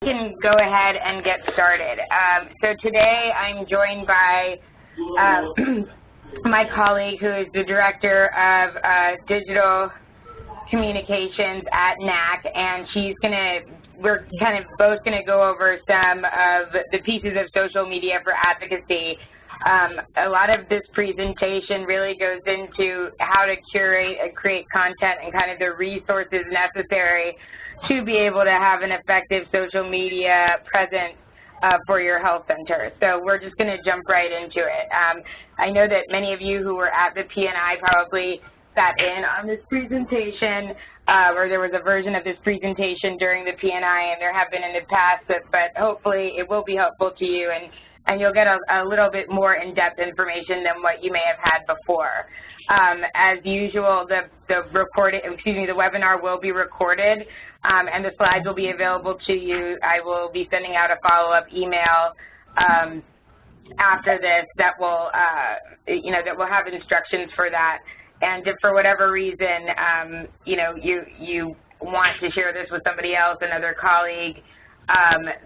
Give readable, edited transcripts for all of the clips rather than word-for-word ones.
Can go ahead and get started. So today I'm joined by my colleague who is the Director of Digital Communications at NAC, and we're kind of both going to go over some of the pieces of social media for advocacy. A lot of this presentation really goes into how to curate and create content and kind of the resources necessary to be able to have an effective social media presence for your health center. So we're just going to jump right into it. I know that many of you who were at the P&I probably sat in on this presentation, or there was a version of this presentation during the P&I, and there have been in the past, but hopefully it will be helpful to you, and you'll get a little bit more in-depth information than what you may have had before. As usual, the webinar will be recorded, and the slides will be available to you. I will be sending out a follow-up email after this that will, that will have instructions for that. And if for whatever reason, you want to share this with somebody else, another colleague,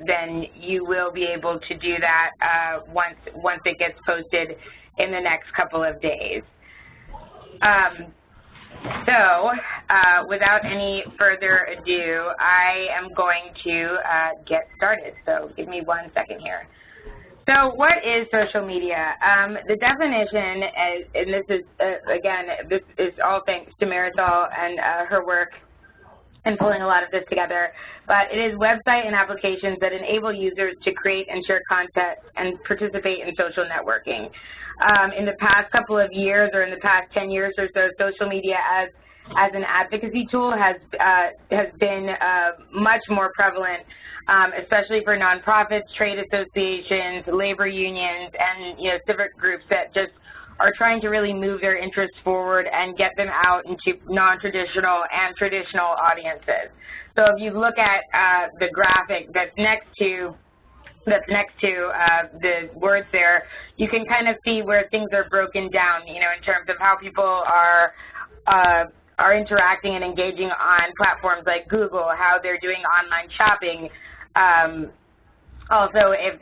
then you will be able to do that once it gets posted in the next couple of days. Without any further ado, I am going to get started. So give me 1 second here. So what is social media? The definition, and this is, again, this is all thanks to Marisol and her work in pulling a lot of this together, but it is website and applications that enable users to create and share content and participate in social networking. In the past couple of years, or in the past 10 years or so, social media as an advocacy tool has been much more prevalent, especially for nonprofits, trade associations, labor unions, and civic groups that just are trying to really move their interests forward and get them out into non-traditional and traditional audiences. So if you look at the graphic that's next to the words there, you can kind of see where things are broken down, in terms of how people are interacting and engaging on platforms like Google, how they're doing online shopping. Also, if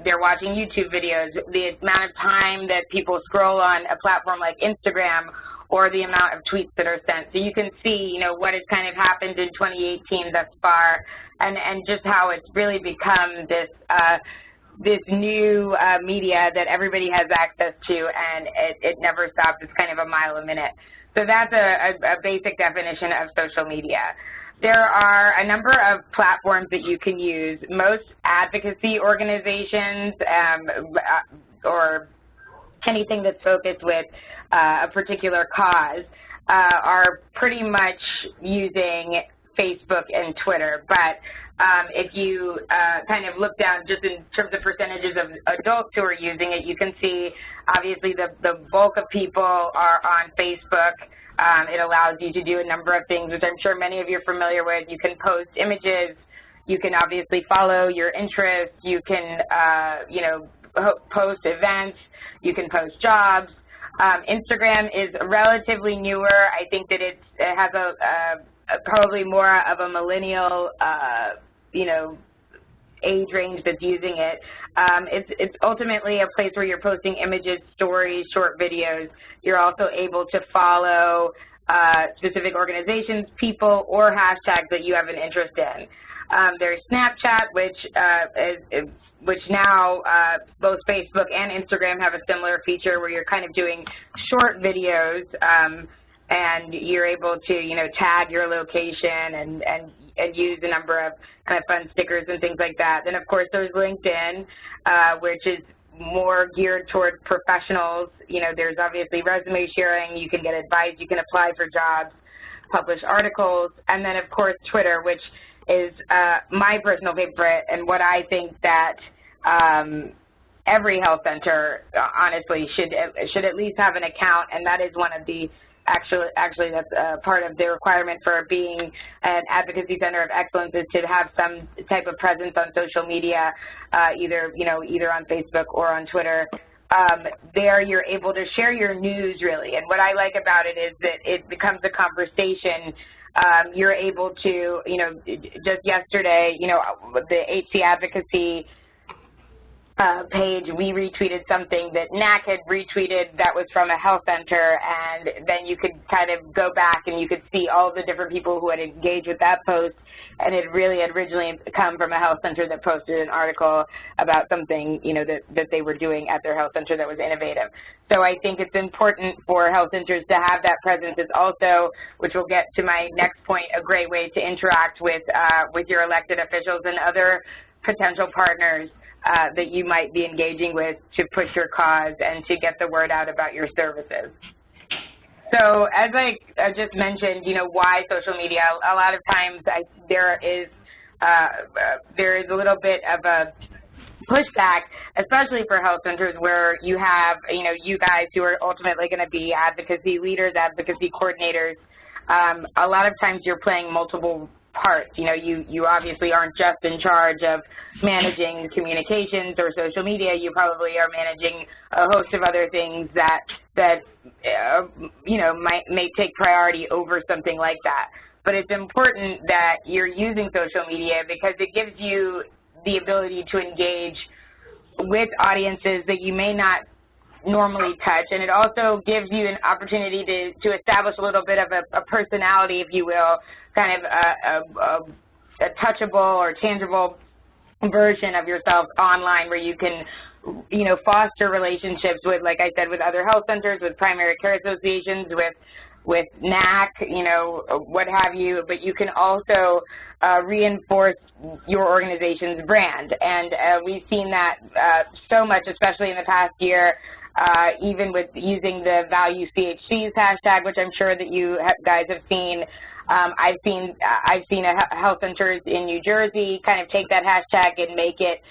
they're watching YouTube videos, the amount of time that people scroll on a platform like Instagram, or the amount of tweets that are sent. So you can see, what has kind of happened in 2018 thus far, and just how it's really become this new media that everybody has access to, and it never stops. It's kind of a mile a minute. So that's a basic definition of social media. There are a number of platforms that you can use. Most advocacy organizations or anything that's focused with a particular cause are pretty much using Facebook and Twitter. But if you kind of look down just in terms of percentages of adults who are using it, you can see obviously the bulk of people are on Facebook. It allows you to do a number of things, which I'm sure many of you are familiar with. You can post images. You can obviously follow your interests. You can, post events. You can post jobs. Instagram is relatively newer. I think that it has probably more of a millennial, age range that's using it. It's ultimately a place where you're posting images, stories, short videos. You're also able to follow specific organizations, people, or hashtags that you have an interest in. There's Snapchat, which now both Facebook and Instagram have a similar feature where you're kind of doing short videos, and you're able to, tag your location and use a number of kind of fun stickers and things like that. Then, of course, there's LinkedIn, which is more geared toward professionals. There's obviously resume sharing. You can get advice. You can apply for jobs, publish articles. And then, of course, Twitter, which is my personal favorite, and what I think that every health center, honestly, should at least have an account, and that is one of the Actually, that's part of the requirement for being an advocacy center of excellence, is to have some type of presence on social media, either on Facebook or on Twitter. There you're able to share your news, really. And what I like about it is that it becomes a conversation you're able to, just yesterday, the HC Advocacy page, we retweeted something that NAC had retweeted that was from a health center, and then you could kind of go back and you could see all the different people who had engaged with that post, and it really had originally come from a health center that posted an article about something, that they were doing at their health center that was innovative. So I think it's important for health centers to have that presence. It's also, which we'll get to my next point, a great way to interact with your elected officials and other potential partners that you might be engaging with to push your cause and to get the word out about your services. So as I just mentioned, why social media? A lot of times there is a little bit of a pushback, especially for health centers where you have, you guys who are ultimately going to be advocacy leaders, advocacy coordinators. A lot of times you're playing multiple parts. You obviously aren't just in charge of managing communications or social media. You probably are managing a host of other things that may take priority over something like that. But it's important that you're using social media because it gives you the ability to engage with audiences that you may not normally touch, and it also gives you an opportunity to establish a little bit of a personality, if you will, kind of a touchable or tangible version of yourself online where you can, foster relationships with, like I said, with other health centers, with primary care associations, with NAC, what have you, but you can also reinforce your organization's brand. And we've seen that so much, especially in the past year, even with using the Value CHCs hashtag, which I'm sure that you guys have seen. I've seen health centers in New Jersey kind of take that hashtag and make it,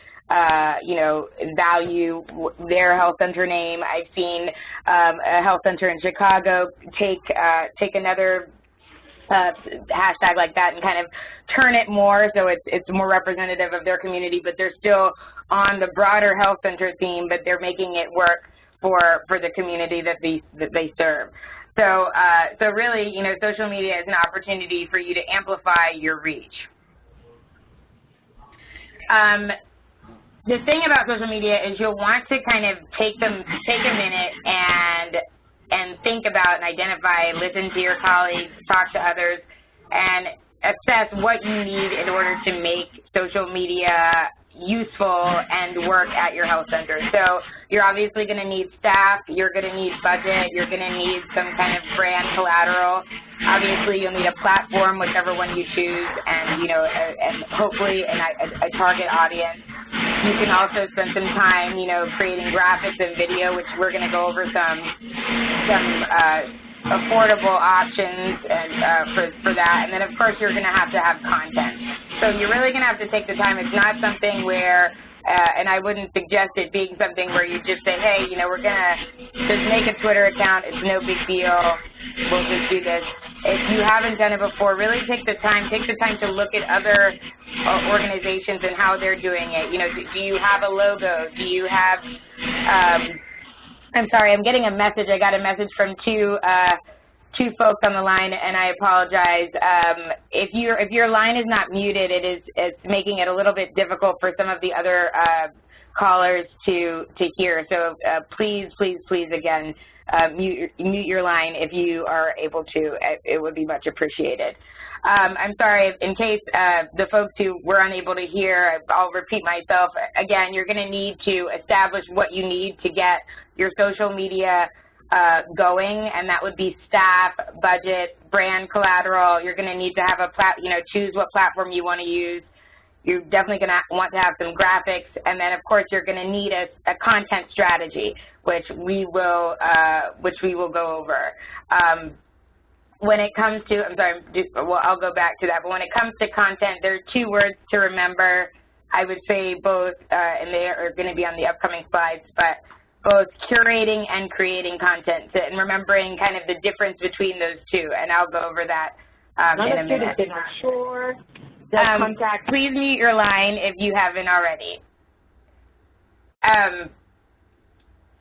value their health center name. I've seen a health center in Chicago take another hashtag like that and kind of turn it more so it's more representative of their community, but they're still on the broader health center theme, but they're making it work for the community that they serve. So really, social media is an opportunity for you to amplify your reach. The thing about social media is you'll want to kind of take a minute and think about and identify, listen to your colleagues, talk to others, and assess what you need in order to make social media useful and work at your health center. So you're obviously going to need staff, you're going to need budget, you're going to need some kind of brand collateral. Obviously you'll need a platform, whichever one you choose, and and hopefully a target audience. You can also spend some time, creating graphics and video, which we're going to go over some affordable options and for that. And then, of course, you're going to have content. So you're really going to have to take the time. It's not something where, and I wouldn't suggest it being something where you just say, hey, we're going to just make a Twitter account. It's no big deal. We'll just do this. If you haven't done it before, really take the time to look at other organizations and how they're doing it. Do you have a logo? Do you have, I'm sorry, I'm getting a message. I got a message from two folks on the line, and I apologize. If your line is not muted, it's making it a little bit difficult for some of the other callers to hear. So please again, mute your line if you are able to. It would be much appreciated. I'm sorry, in case the folks who were unable to hear, I'll repeat myself. Again, you're going to need to establish what you need to get your social media going, and that would be staff, budget, brand collateral. You're going to need to have choose what platform you want to use. You're definitely going to want to have some graphics, and then of course you're going to need a content strategy, which we will go over. When it comes to, I'll go back to that, but when it comes to content, there are two words to remember. I would say both, and they are going to be on the upcoming slides, but both curating and creating content, and remembering kind of the difference between those two, and I'll go over that in a minute. Please mute your line if you haven't already.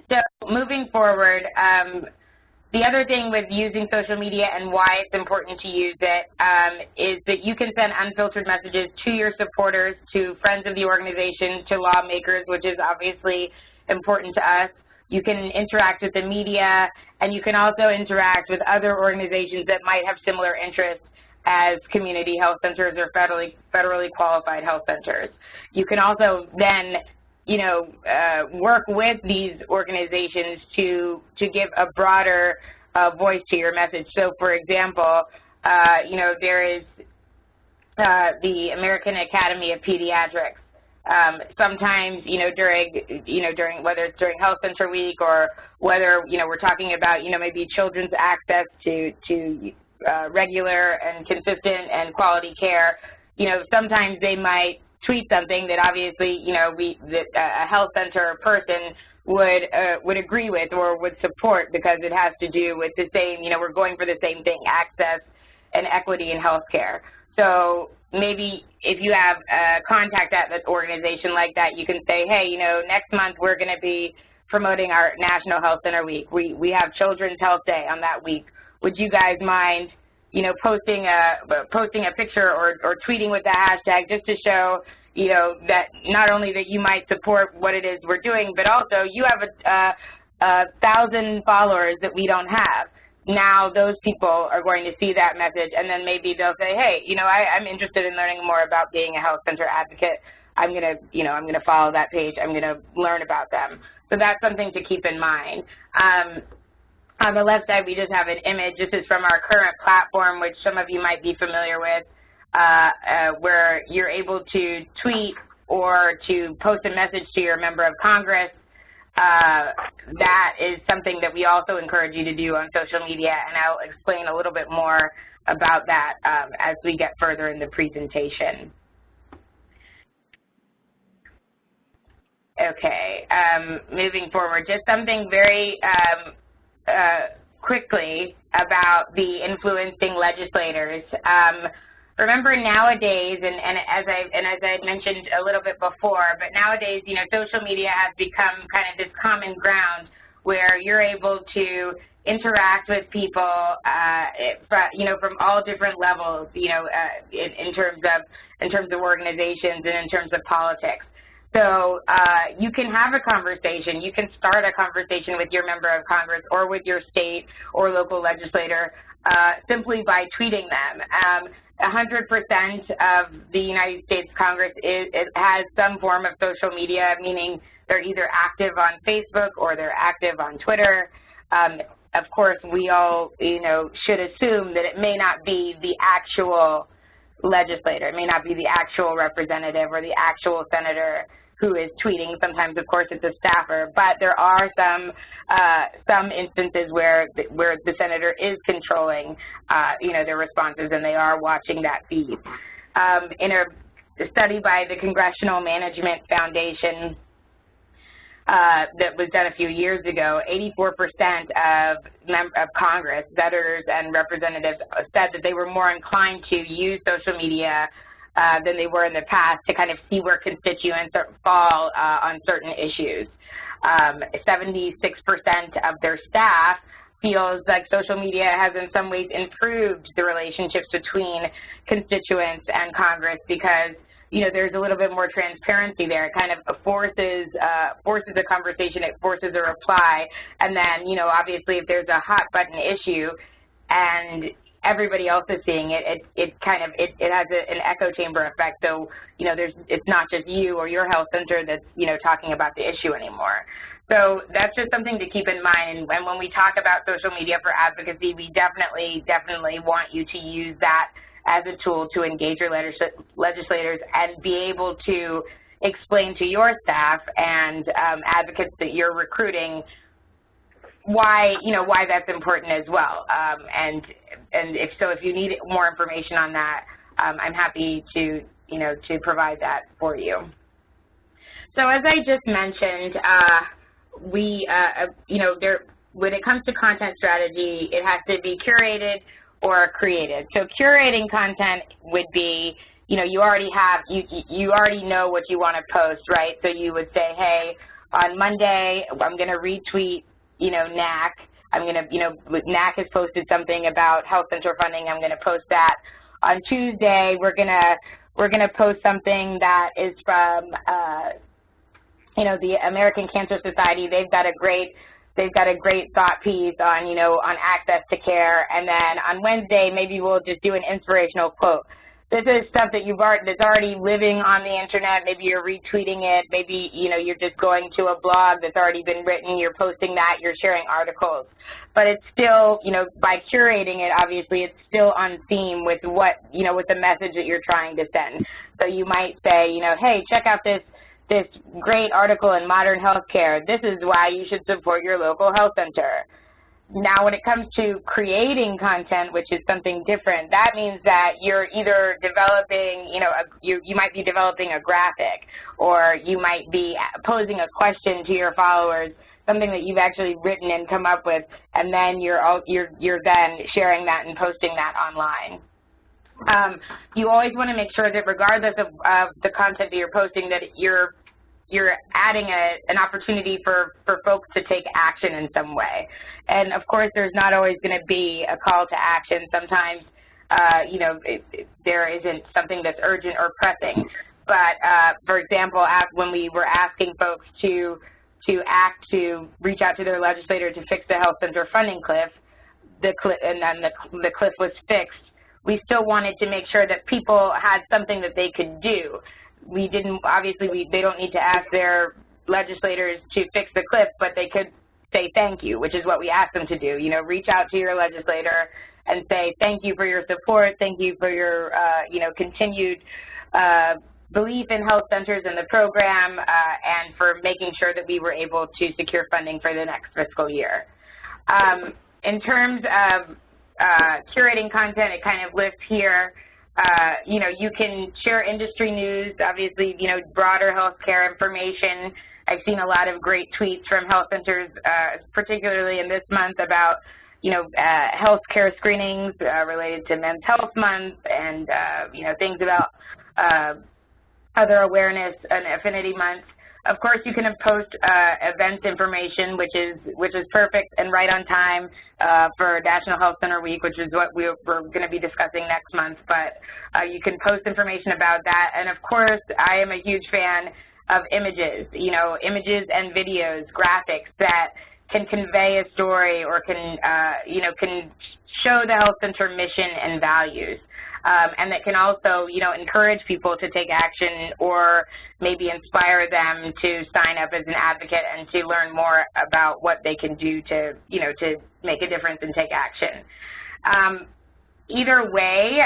So moving forward, The other thing with using social media and why it's important to use it is that you can send unfiltered messages to your supporters, to friends of the organization, to lawmakers, which is obviously important to us. You can interact with the media, and you can also interact with other organizations that might have similar interests as community health centers or federally qualified health centers. You can also then work with these organizations to give a broader voice to your message. So, for example, there is the American Academy of Pediatrics. Sometimes, during whether it's during Health Center Week or whether we're talking about maybe children's access to regular and consistent and quality care. Sometimes they might tweet something that obviously, a health center person would agree with or would support because it has to do with the same, we're going for the same thing, access and equity in healthcare. So maybe if you have a contact at an organization like that, you can say, hey, next month we're going to be promoting our National Health Center Week. We have Children's Health Day on that week. Would you guys mind posting a picture or tweeting with the hashtag just to show, that not only that you might support what it is we're doing, but also you have 1,000 followers that we don't have. Now those people are going to see that message, and then maybe they'll say, hey, I'm interested in learning more about being a health center advocate. I'm gonna follow that page. I'm gonna learn about them. So that's something to keep in mind. On the left side, we just have an image. This is from our current platform, which some of you might be familiar with, where you're able to tweet or to post a message to your member of Congress. That is something that we also encourage you to do on social media, and I'll explain a little bit more about that as we get further in the presentation. Okay, moving forward, just something very quickly about the influencing legislators. Remember nowadays, and as I had mentioned a little bit before, but nowadays, social media has become kind of this common ground where you're able to interact with people, from all different levels, in terms of organizations and in terms of politics. So you can have a conversation. You can start a conversation with your member of Congress or with your state or local legislator simply by tweeting them. 100% of the United States Congress has some form of social media, meaning they're either active on Facebook or they're active on Twitter. Of course, we all, should assume that it may not be the actual legislator. It may not be the actual representative or the actual senator who is tweeting. Sometimes, of course, it's a staffer, but there are some instances where the senator is controlling, their responses, and they are watching that feed. In a study by the Congressional Management Foundation that was done a few years ago, 84% of Congress, senators and representatives, said that they were more inclined to use social media than they were in the past to kind of see where constituents fall on certain issues. 76% of their staff feels like social media has in some ways improved the relationships between constituents and Congress because, there's a little bit more transparency there. It kind of forces a conversation, it forces a reply, and then, obviously if there's a hot button issue and everybody else is seeing it, it has an echo chamber effect. So, it's not just you or your health center that's, talking about the issue anymore. So that's just something to keep in mind. And when we talk about social media for advocacy, we definitely want you to use that as a tool to engage your legislators and be able to explain to your staff and advocates that you're recruiting why that's important as well. And if you need more information on that, I'm happy to provide that for you. So as I just mentioned, when it comes to content strategy, it has to be curated or created. So curating content would be, you already know what you want to post, right? So you would say, hey, on Monday, I'm going to retweet, NAC. I'm going to, NAC has posted something about health center funding. I'm going to post that. On Tuesday, we're going to post something that is from, the American Cancer Society. They've got a great thought piece on, on access to care. And then on Wednesday, maybe we'll just do an inspirational quote. This is stuff that that's already living on the internet. Maybe you're retweeting it. Maybe, you're just going to a blog that's already been written. You're posting that. You're sharing articles. But it's still, by curating it, obviously, it's still on theme with what, with the message that you're trying to send. So you might say, hey, check out this great article in Modern Healthcare. This is why you should support your local health center. Now, when it comes to creating content, which is something different, that means that you're either developing, you might be developing a graphic, or you might be posing a question to your followers, something that you've actually written and come up with, and then you're then sharing that and posting that online. You always want to make sure that regardless of the content that you're posting, that you're adding an opportunity for folks to take action in some way. And of course, there's not always going to be a call to action. Sometimes, there isn't something that's urgent or pressing. But for example, when we were asking folks to reach out to their legislator to fix the health center funding cliff, and then the cliff was fixed, we still wanted to make sure that people had something that they could do. We didn't, obviously, they don't need to ask their legislators to fix the cliff, but they could say thank you, which is what we asked them to do. Reach out to your legislator and say thank you for your support, thank you for your, continued belief in health centers and the program, and for making sure that we were able to secure funding for the next fiscal year. In terms of curating content, it kind of lists here. You can share industry news, obviously, broader healthcare information. I've seen a lot of great tweets from health centers, particularly in this month, about, healthcare screenings related to Men's Health Month, and, things about other awareness and affinity months. Of course, you can post event information, which is perfect and right on time for National Health Center Week, which is what we're going to be discussing next month. But you can post information about that. And of course, I am a huge fan of images, images and videos, graphics that can convey a story or can show the health center mission and values. And that can also, encourage people to take action or maybe inspire them to sign up as an advocate and to learn more about what they can do to, to make a difference and take action. Either way,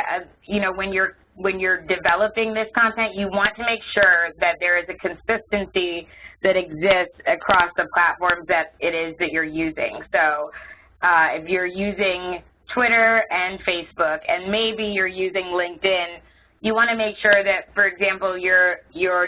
when you're developing this content, you want to make sure that there is a consistency that exists across the platforms that it is that you're using. So if you're using Twitter and Facebook, and maybe you're using LinkedIn, you want to make sure that, for example, your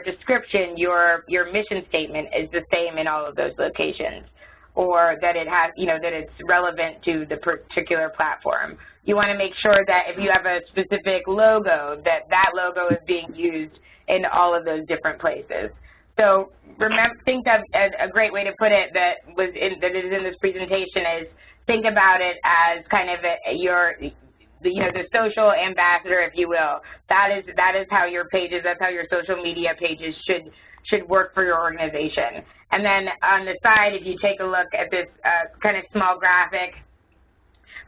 description, your mission statement is the same in all of those locations, or that it has, that it's relevant to the particular platform. You want to make sure that if you have a specific logo, that logo is being used in all of those different places. So think of a great way to put it that is in this presentation is, think about it as kind of the social ambassador, if you will. That is how your pages, that's how your social media pages should work for your organization. And then on the side, if you take a look at this kind of small graphic,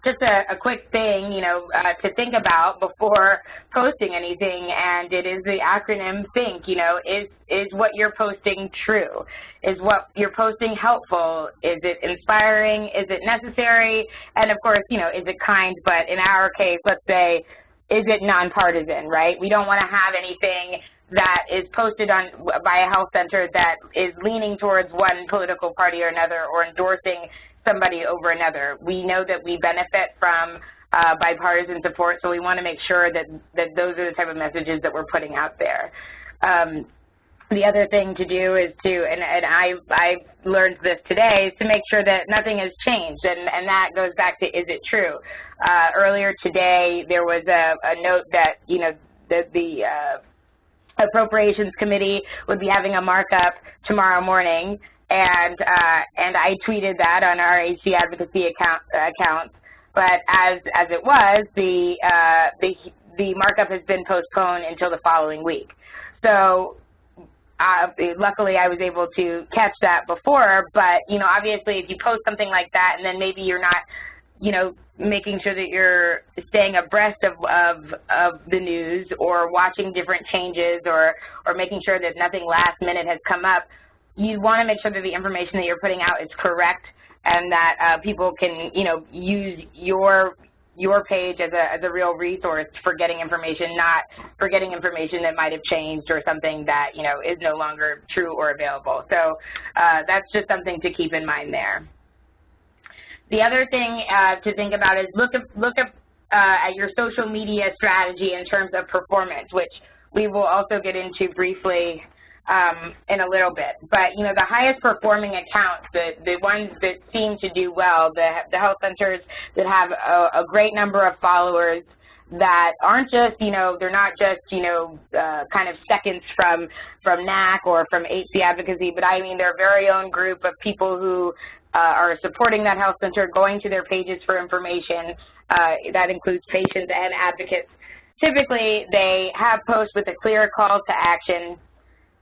just a quick thing, to think about before posting anything, and it is the acronym THINK. Is what you're posting true? Is what you're posting helpful? Is it inspiring? Is it necessary? And of course, is it kind? But in our case, let's say, is it nonpartisan, right? We don't want to have anything that is posted by a health center that is leaning towards one political party or another, or endorsing somebody over another. We know that we benefit from bipartisan support, so we want to make sure that those are the type of messages that we're putting out there. The other thing to do is and I learned this today, is to make sure that nothing has changed, and that goes back to, is it true? Earlier today, there was a note that, the Appropriations Committee would be having a markup tomorrow morning, and I tweeted that on our HC Advocacy account. But as it was, the markup has been postponed until the following week. So luckily I was able to catch that before, but, you know, obviously if you post something like that and then maybe you're not, you know, making sure that you're staying abreast of the news or watching different changes or making sure that nothing last minute has come up, you want to make sure that the information that you're putting out is correct and that people can, you know, use your page as a real resource for getting information, not for getting information that might have changed or something that, you know, is no longer true or available. So that's just something to keep in mind there. The other thing to think about is look at your social media strategy in terms of performance, which we will also get into briefly in a little bit. But, you know, the highest performing accounts, the ones that seem to do well, the health centers that have a great number of followers that aren't just, you know, they're not just, you know, kind of seconds from NAC or from HC Advocacy, but I mean their very own group of people who are supporting that health center, going to their pages for information. That includes patients and advocates. Typically, they have posts with a clear call to action.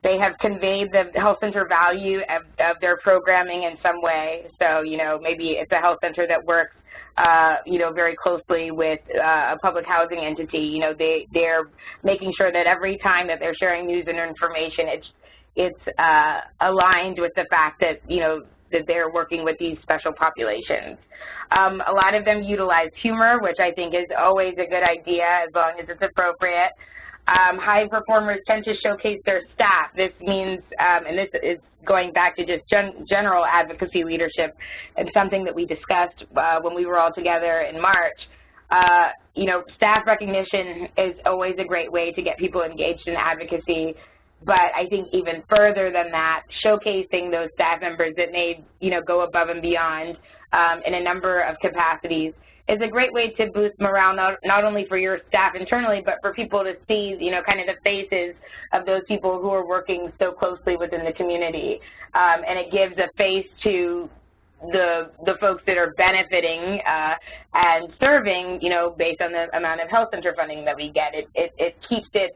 They have conveyed the health center value of their programming in some way. So, you know, maybe it's a health center that works, you know, very closely with a public housing entity. You know, they're making sure that every time that they're sharing news and information, it's aligned with the fact that, you know, that they're working with these special populations. A lot of them utilize humor, which I think is always a good idea as long as it's appropriate. High performers tend to showcase their staff. This means, and this is going back to just general advocacy leadership and something that we discussed when we were all together in March. You know, staff recognition is always a great way to get people engaged in advocacy. But I think even further than that, showcasing those staff members that may, you know, go above and beyond in a number of capacities is a great way to boost morale, not only for your staff internally, but for people to see, you know, kind of the faces of those people who are working so closely within the community. And it gives a face to the folks that are benefiting and serving, you know, based on the amount of health center funding that we get. It keeps it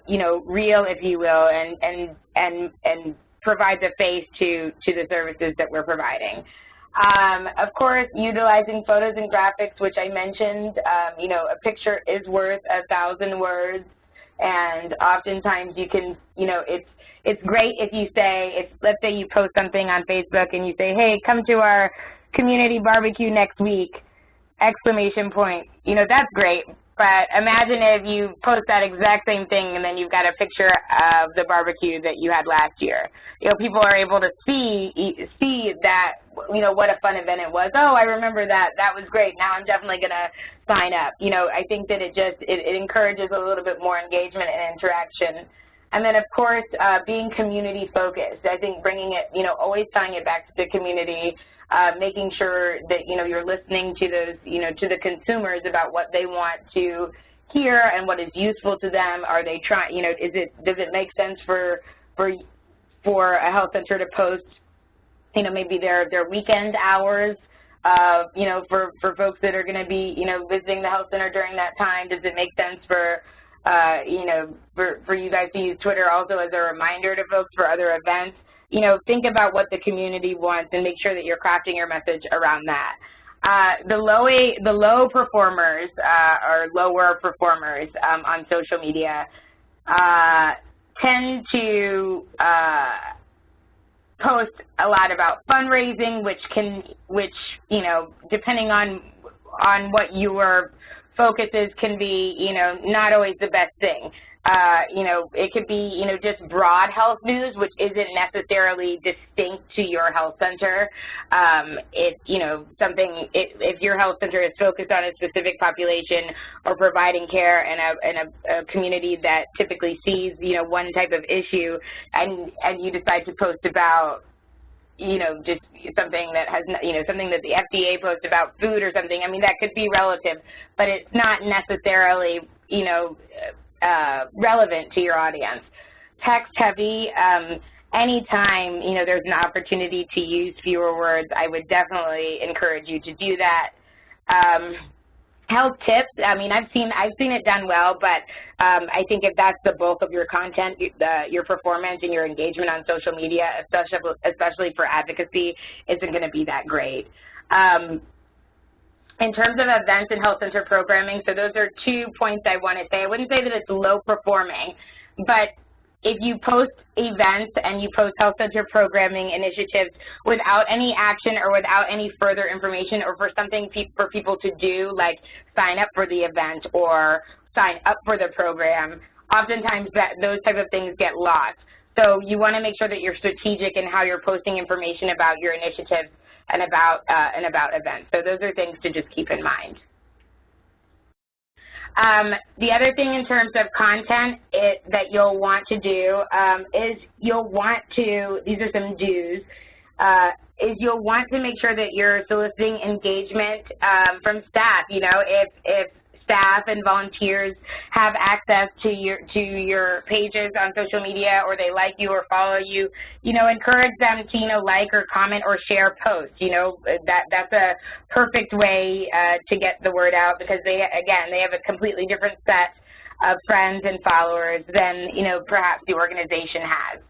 you know, real, if you will, and provides a face to the services that we're providing. Of course, utilizing photos and graphics, which I mentioned, you know, a picture is worth 1,000 words, and oftentimes you can, you know, it's great if you say, let's say you post something on Facebook and you say, hey, come to our community barbecue next week, exclamation point. You know, that's great. But imagine if you post that exact same thing and then you've got a picture of the barbecue that you had last year. You know, people are able to see that, you know, what a fun event it was. Oh, I remember that. That was great. Now I'm definitely going to sign up. You know, I think that it encourages a little bit more engagement and interaction. And then, of course, being community focused. I think bringing it, you know, always tying it back to the community, making sure that, you know, you're listening to those, you know, to the consumers about what they want to hear and what is useful to them. Are they trying, you know, does it make sense for a health center to post, you know, maybe their weekend hours, you know, for folks that are going to be, you know, visiting the health center during that time? Does it make sense for, you know, for you guys to use Twitter also as a reminder to folks for other events? You know, think about what the community wants and make sure that you're crafting your message around that. The low performers or lower performers on social media tend to post a lot about fundraising, which you know, depending on what your focus is, can be, you know, not always the best thing. You know, it could be, you know, just broad health news, which isn't necessarily distinct to your health center. You know, if your health center is focused on a specific population or providing care in a community that typically sees, you know, one type of issue, and you decide to post about, you know, just something that has, you know, something that the FDA posts about food or something, I mean, that could be relative, but it's not necessarily, you know, relevant to your audience. Text heavy, anytime, you know, there's an opportunity to use fewer words, I would definitely encourage you to do that. Health tips, I mean, I've seen it done well, but I think if that's the bulk of your content, your performance and your engagement on social media, especially for advocacy, isn't going to be that great. In terms of events and health center programming, so those are 2 points I want to say. I wouldn't say that it's low performing, but if you post events and you post health center programming initiatives without any action or without any further information, or for something for people to do, like sign up for the event or sign up for the program, oftentimes those type of things get lost. So you want to make sure that you're strategic in how you're posting information about your initiatives and about events. So those are things to just keep in mind. The other thing in terms of content that you'll want to do is you'll want to, these are some do's, is you'll want to make sure that you're soliciting engagement from staff. You know, if staff and volunteers have access to your pages on social media, or they like you or follow you, you know, encourage them to, you know, like or comment or share posts. You know, that's a perfect way to get the word out, because they have a completely different set of friends and followers than, you know, perhaps the organization has.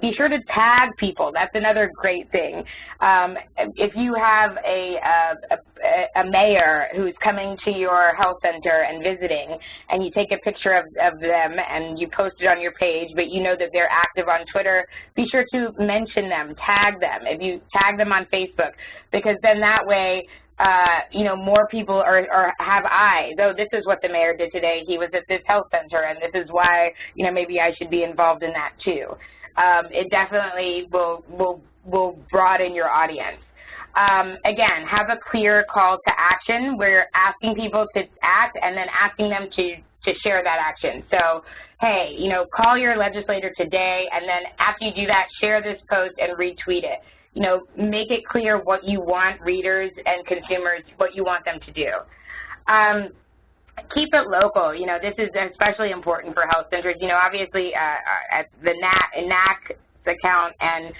Be sure to tag people. That's another great thing. If you have a mayor who's coming to your health center and visiting, and you take a picture of them and you post it on your page, but you know that they're active on Twitter, be sure to mention them, tag them. If you tag them on Facebook, because then that way, you know, more people have eyes. Oh, this is what the mayor did today. He was at this health center, and this is why, you know, maybe I should be involved in that too. It definitely will broaden your audience. Again, have a clear call to action where you're asking people to act and then asking them to share that action. So, hey, you know, call your legislator today, and then after you do that, share this post and retweet it. You know, make it clear what you want readers and consumers, what you want them to do. Keep it local. You know, this is especially important for health centers. You know, obviously, at the NAC account and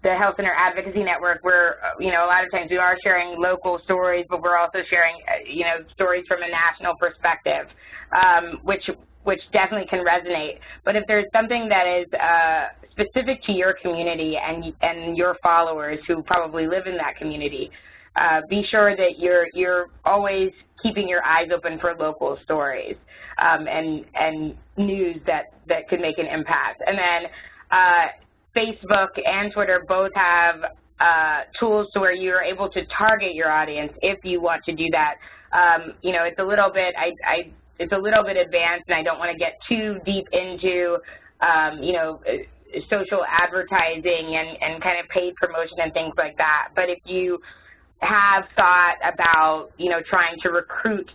the Health Center Advocacy Network, we're, you know, a lot of times we are sharing local stories, but we're also sharing, you know, stories from a national perspective, which definitely can resonate. But if there's something that is specific to your community and your followers who probably live in that community, be sure that you're always keeping your eyes open for local stories and news that could make an impact. And then Facebook and Twitter both have tools to where you're able to target your audience if you want to do that. You know, it's a little bit it's a little bit advanced, and I don't want to get too deep into you know, social advertising and kind of paid promotion and things like that. But if you have thought about, you know, trying to recruit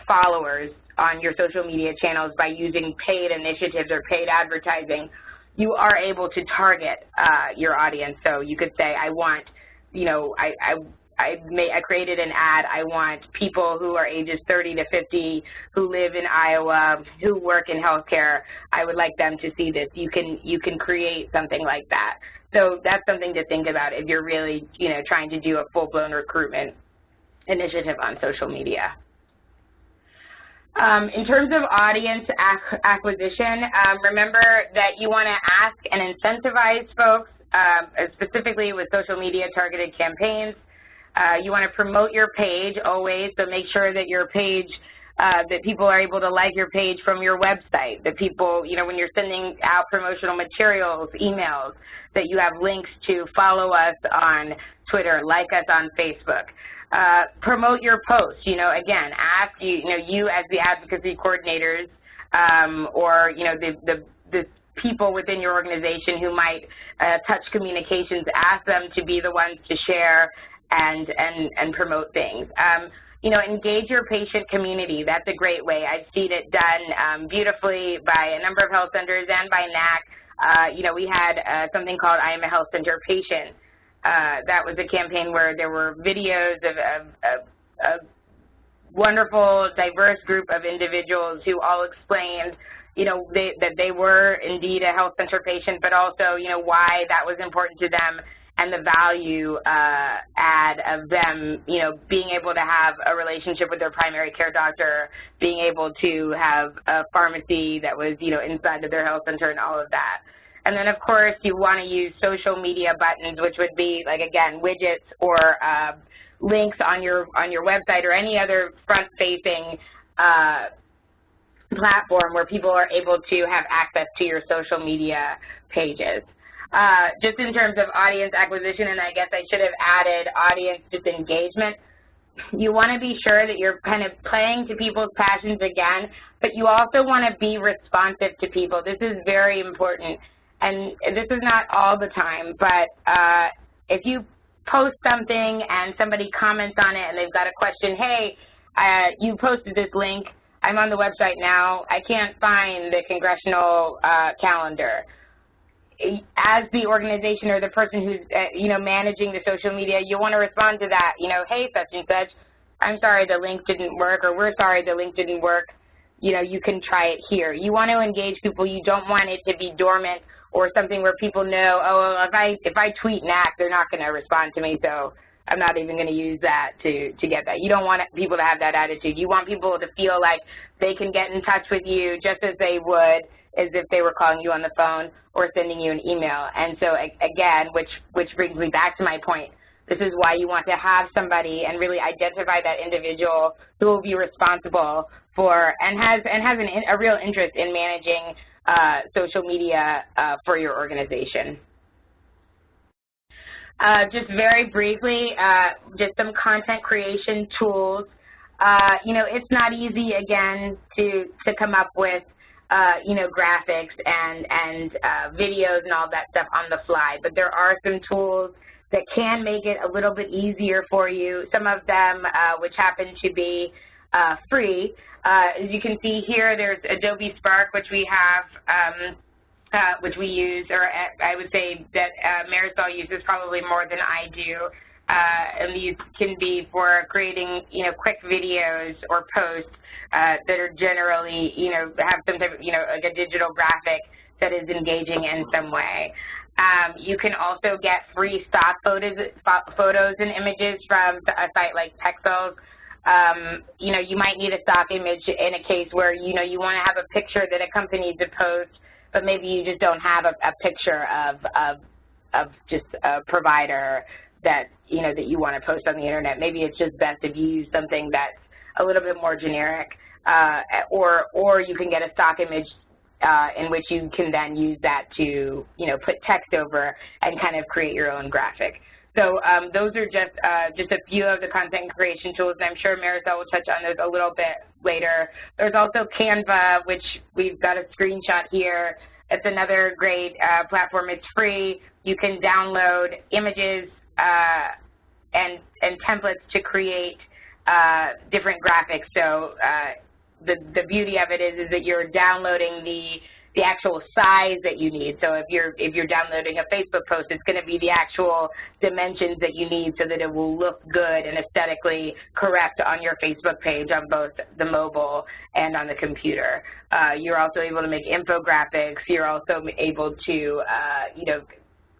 followers on your social media channels by using paid initiatives or paid advertising, you are able to target your audience. So you could say, I want, you know, I created an ad. I want people who are ages 30 to 50 who live in Iowa, who work in healthcare. I would like them to see this. You can create something like that. So that's something to think about if you're really, you know, trying to do a full-blown recruitment initiative on social media. In terms of audience acquisition, remember that you want to ask and incentivize folks, specifically with social media targeted campaigns. You want to promote your page always, so make sure that your page, that people are able to like your page from your website, that people, you know, when you're sending out promotional materials, emails, that you have links to follow us on Twitter, like us on Facebook. Promote your posts, you know, again, ask you as the advocacy coordinators or, you know, the people within your organization who might touch communications, ask them to be the ones to share and promote things. You know, engage your patient community. That's a great way. I've seen it done beautifully by a number of health centers and by NAC. You know, we had something called I Am a Health Center Patient. That was a campaign where there were videos of a wonderful, diverse group of individuals who all explained, you know, that they were indeed a health center patient, but also, you know, why that was important to them and the value add of them, you know, being able to have a relationship with their primary care doctor, being able to have a pharmacy that was, you know, inside of their health center and all of that. And then, of course, you want to use social media buttons, which would be, like, again, widgets or links on your website or any other front-facing platform where people are able to have access to your social media pages. Just in terms of audience acquisition, and I guess I should have added audience just engagement, you want to be sure that you're kind of playing to people's passions again, but you also want to be responsive to people. This is very important, and this is not all the time, but if you post something and somebody comments on it and they've got a question, hey, you posted this link, I'm on the website now, I can't find the congressional calendar. As the organization or the person who's, you know, managing the social media, you want to respond to that, you know, hey, such and such, I'm sorry the link didn't work, or we're sorry the link didn't work, you know, you can try it here. You want to engage people. You don't want it to be dormant or something where people know, oh, well, if I tweet NAC, they're not going to respond to me, so I'm not even going to use that to get that. You don't want people to have that attitude. You want people to feel like they can get in touch with you just as they would as if they were calling you on the phone or sending you an email. And so, again, which brings me back to my point, this is why you want to have somebody and really identify that individual who will be responsible for and has a real interest in managing social media for your organization. Just very briefly, just some content creation tools. You know, it's not easy, again, to come up with you know, graphics and videos and all that stuff on the fly, but there are some tools that can make it a little bit easier for you. Some of them, which happen to be free. As you can see here, there's Adobe Spark, which we have, which we use, or I would say that Marisol uses probably more than I do. And these can be for creating, you know, quick videos or posts that are generally, you know, have some type of, you know, like a digital graphic that is engaging in some way. You can also get free stock photos and images from a site like Pexels. You know, you might need a stock image in a case where, you know, you want to have a picture that accompanies the post, but maybe you just don't have a picture of just a provider that, you know, that you want to post on the internet. Maybe it's just best if you use something that's a little bit more generic, or you can get a stock image in which you can then use that to, you know, put text over and kind of create your own graphic. So those are just a few of the content creation tools, and I'm sure Marisol will touch on those a little bit later. There's also Canva, which we've got a screenshot here. It's another great platform. It's free. You can download images and templates to create different graphics. So the beauty of it is that you're downloading the actual size that you need. So if you're downloading a Facebook post, it's going to be the actual dimensions that you need so that it will look good and aesthetically correct on your Facebook page on both the mobile and on the computer. You're also able to make infographics. You're also able to you know,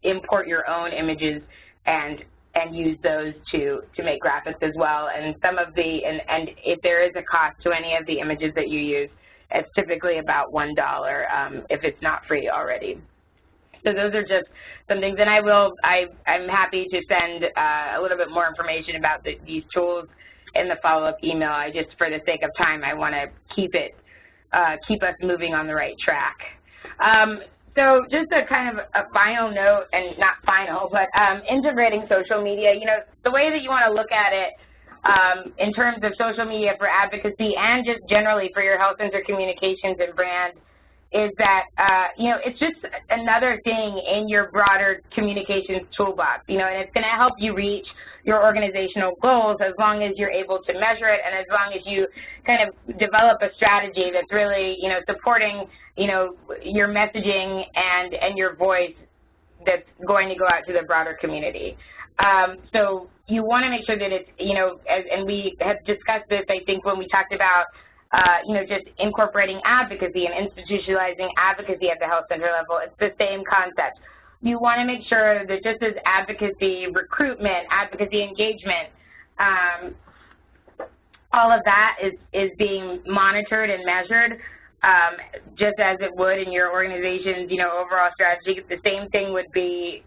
import your own images and use those to make graphics as well. And some of the and if there is a cost to any of the images that you use, it's typically about $1 if it's not free already. So those are just some things, and I'm happy to send a little bit more information about these tools in the follow-up email. I just, for the sake of time, I want to keep us moving on the right track. So just a kind of a final note, and not final, but integrating social media, you know, the way that you want to look at it in terms of social media for advocacy and just generally for your health center communications and brand is that, you know, it's just another thing in your broader communications toolbox, you know, and it's going to help you reach your organizational goals as long as you're able to measure it and as long as you kind of develop a strategy that's really, you know, supporting, you know, your messaging and your voice that's going to go out to the broader community. So you want to make sure that it's, you know, and we have discussed this, I think, when we talked about just incorporating advocacy and institutionalizing advocacy at the health center level. It's the same concept. You want to make sure that just as advocacy, recruitment, advocacy engagement, all of that is being monitored and measured, just as it would in your organization's, overall strategy. The same thing would be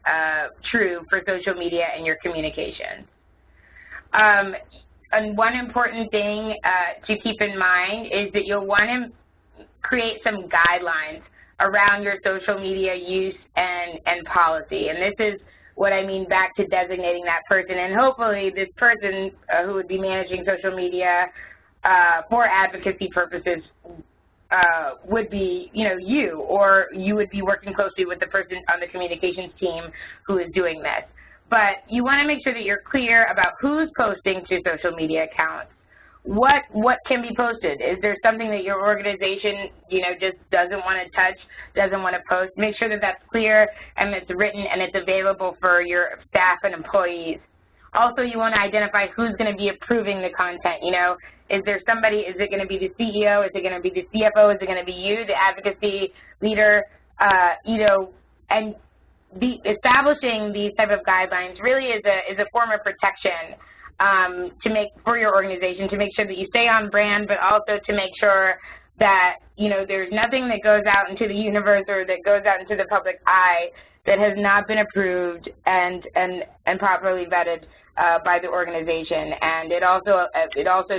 true for social media and your communications. And one important thing to keep in mind is that you'll want to create some guidelines around your social media use and policy. And this is what I mean back to designating that person. And hopefully this person who would be managing social media for advocacy purposes would be, you, or you would be working closely with the person on the communications team who is doing this. But you want to make sure that you're clear about who's posting to social media accounts. What can be posted? Is there something that your organization, just doesn't want to touch, doesn't want to post? Make sure that that's clear and it's written and it's available for your staff and employees. Also, you want to identify who's going to be approving the content. Is there somebody, is it going to be the CEO? Is it going to be the CFO? Is it going to be you, the advocacy leader? And establishing these type of guidelines really is a form of protection for your organization, to make sure that you stay on brand, but also to make sure that there's nothing that goes out into the universe or that goes out into the public eye that has not been approved and properly vetted by the organization. And it also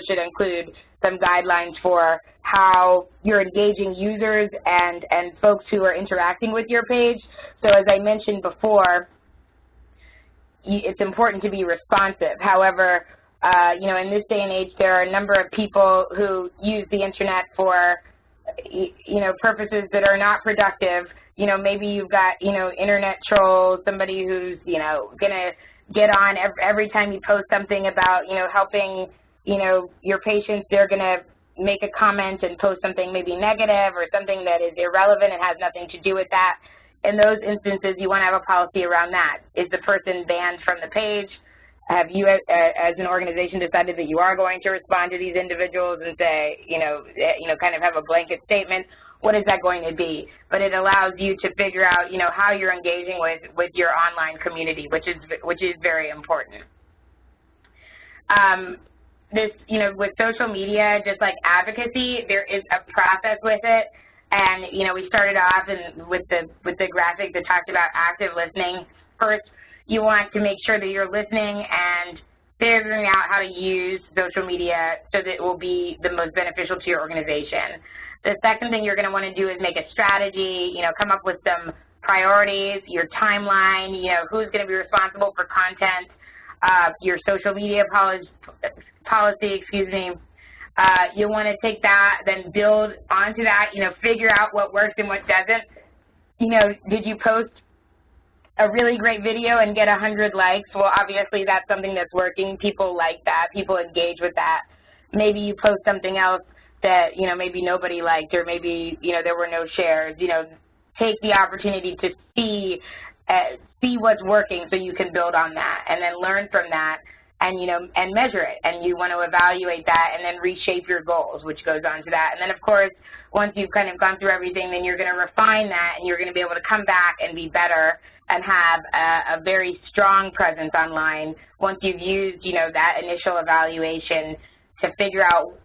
should include some guidelines for how you're engaging users and folks who are interacting with your page. So as I mentioned before, it's important to be responsive. However, in this day and age, there are a number of people who use the internet for, purposes that are not productive. Maybe you've got, internet trolls, somebody who's, gonna get on every time you post something about, helping, your patients. They're gonna make a comment and post something maybe negative or something that is irrelevant and has nothing to do with that. In those instances, you want to have a policy around that. Is the person banned from the page? Have you, as an organization, decided that you are going to respond to these individuals and say, kind of have a blanket statement? What is that going to be? But it allows you to figure out, how you're engaging with your online community, which is very important. With social media, just like advocacy, there is a process with it. And, we started off with the graphic that talked about active listening. First, you want to make sure that you're listening and figuring out how to use social media so that it will be the most beneficial to your organization. The second thing you're going to want to do is make a strategy, come up with some priorities, your timeline, who's going to be responsible for content, your social media policy, you want to take that, then build onto that, figure out what works and what doesn't. Did you post a really great video and get 100 likes? Well, obviously that's something that's working. People like that. People engage with that. Maybe you post something else that, maybe nobody liked, or maybe, there were no shares. Take the opportunity to see what's working so you can build on that and then learn from that. And, and measure it, and you want to evaluate that and then reshape your goals, which goes on to that. And then, of course, once you've kind of gone through everything, then you're going to refine that, and you're going to be able to come back and be better and have a very strong presence online once you've used, that initial evaluation to figure out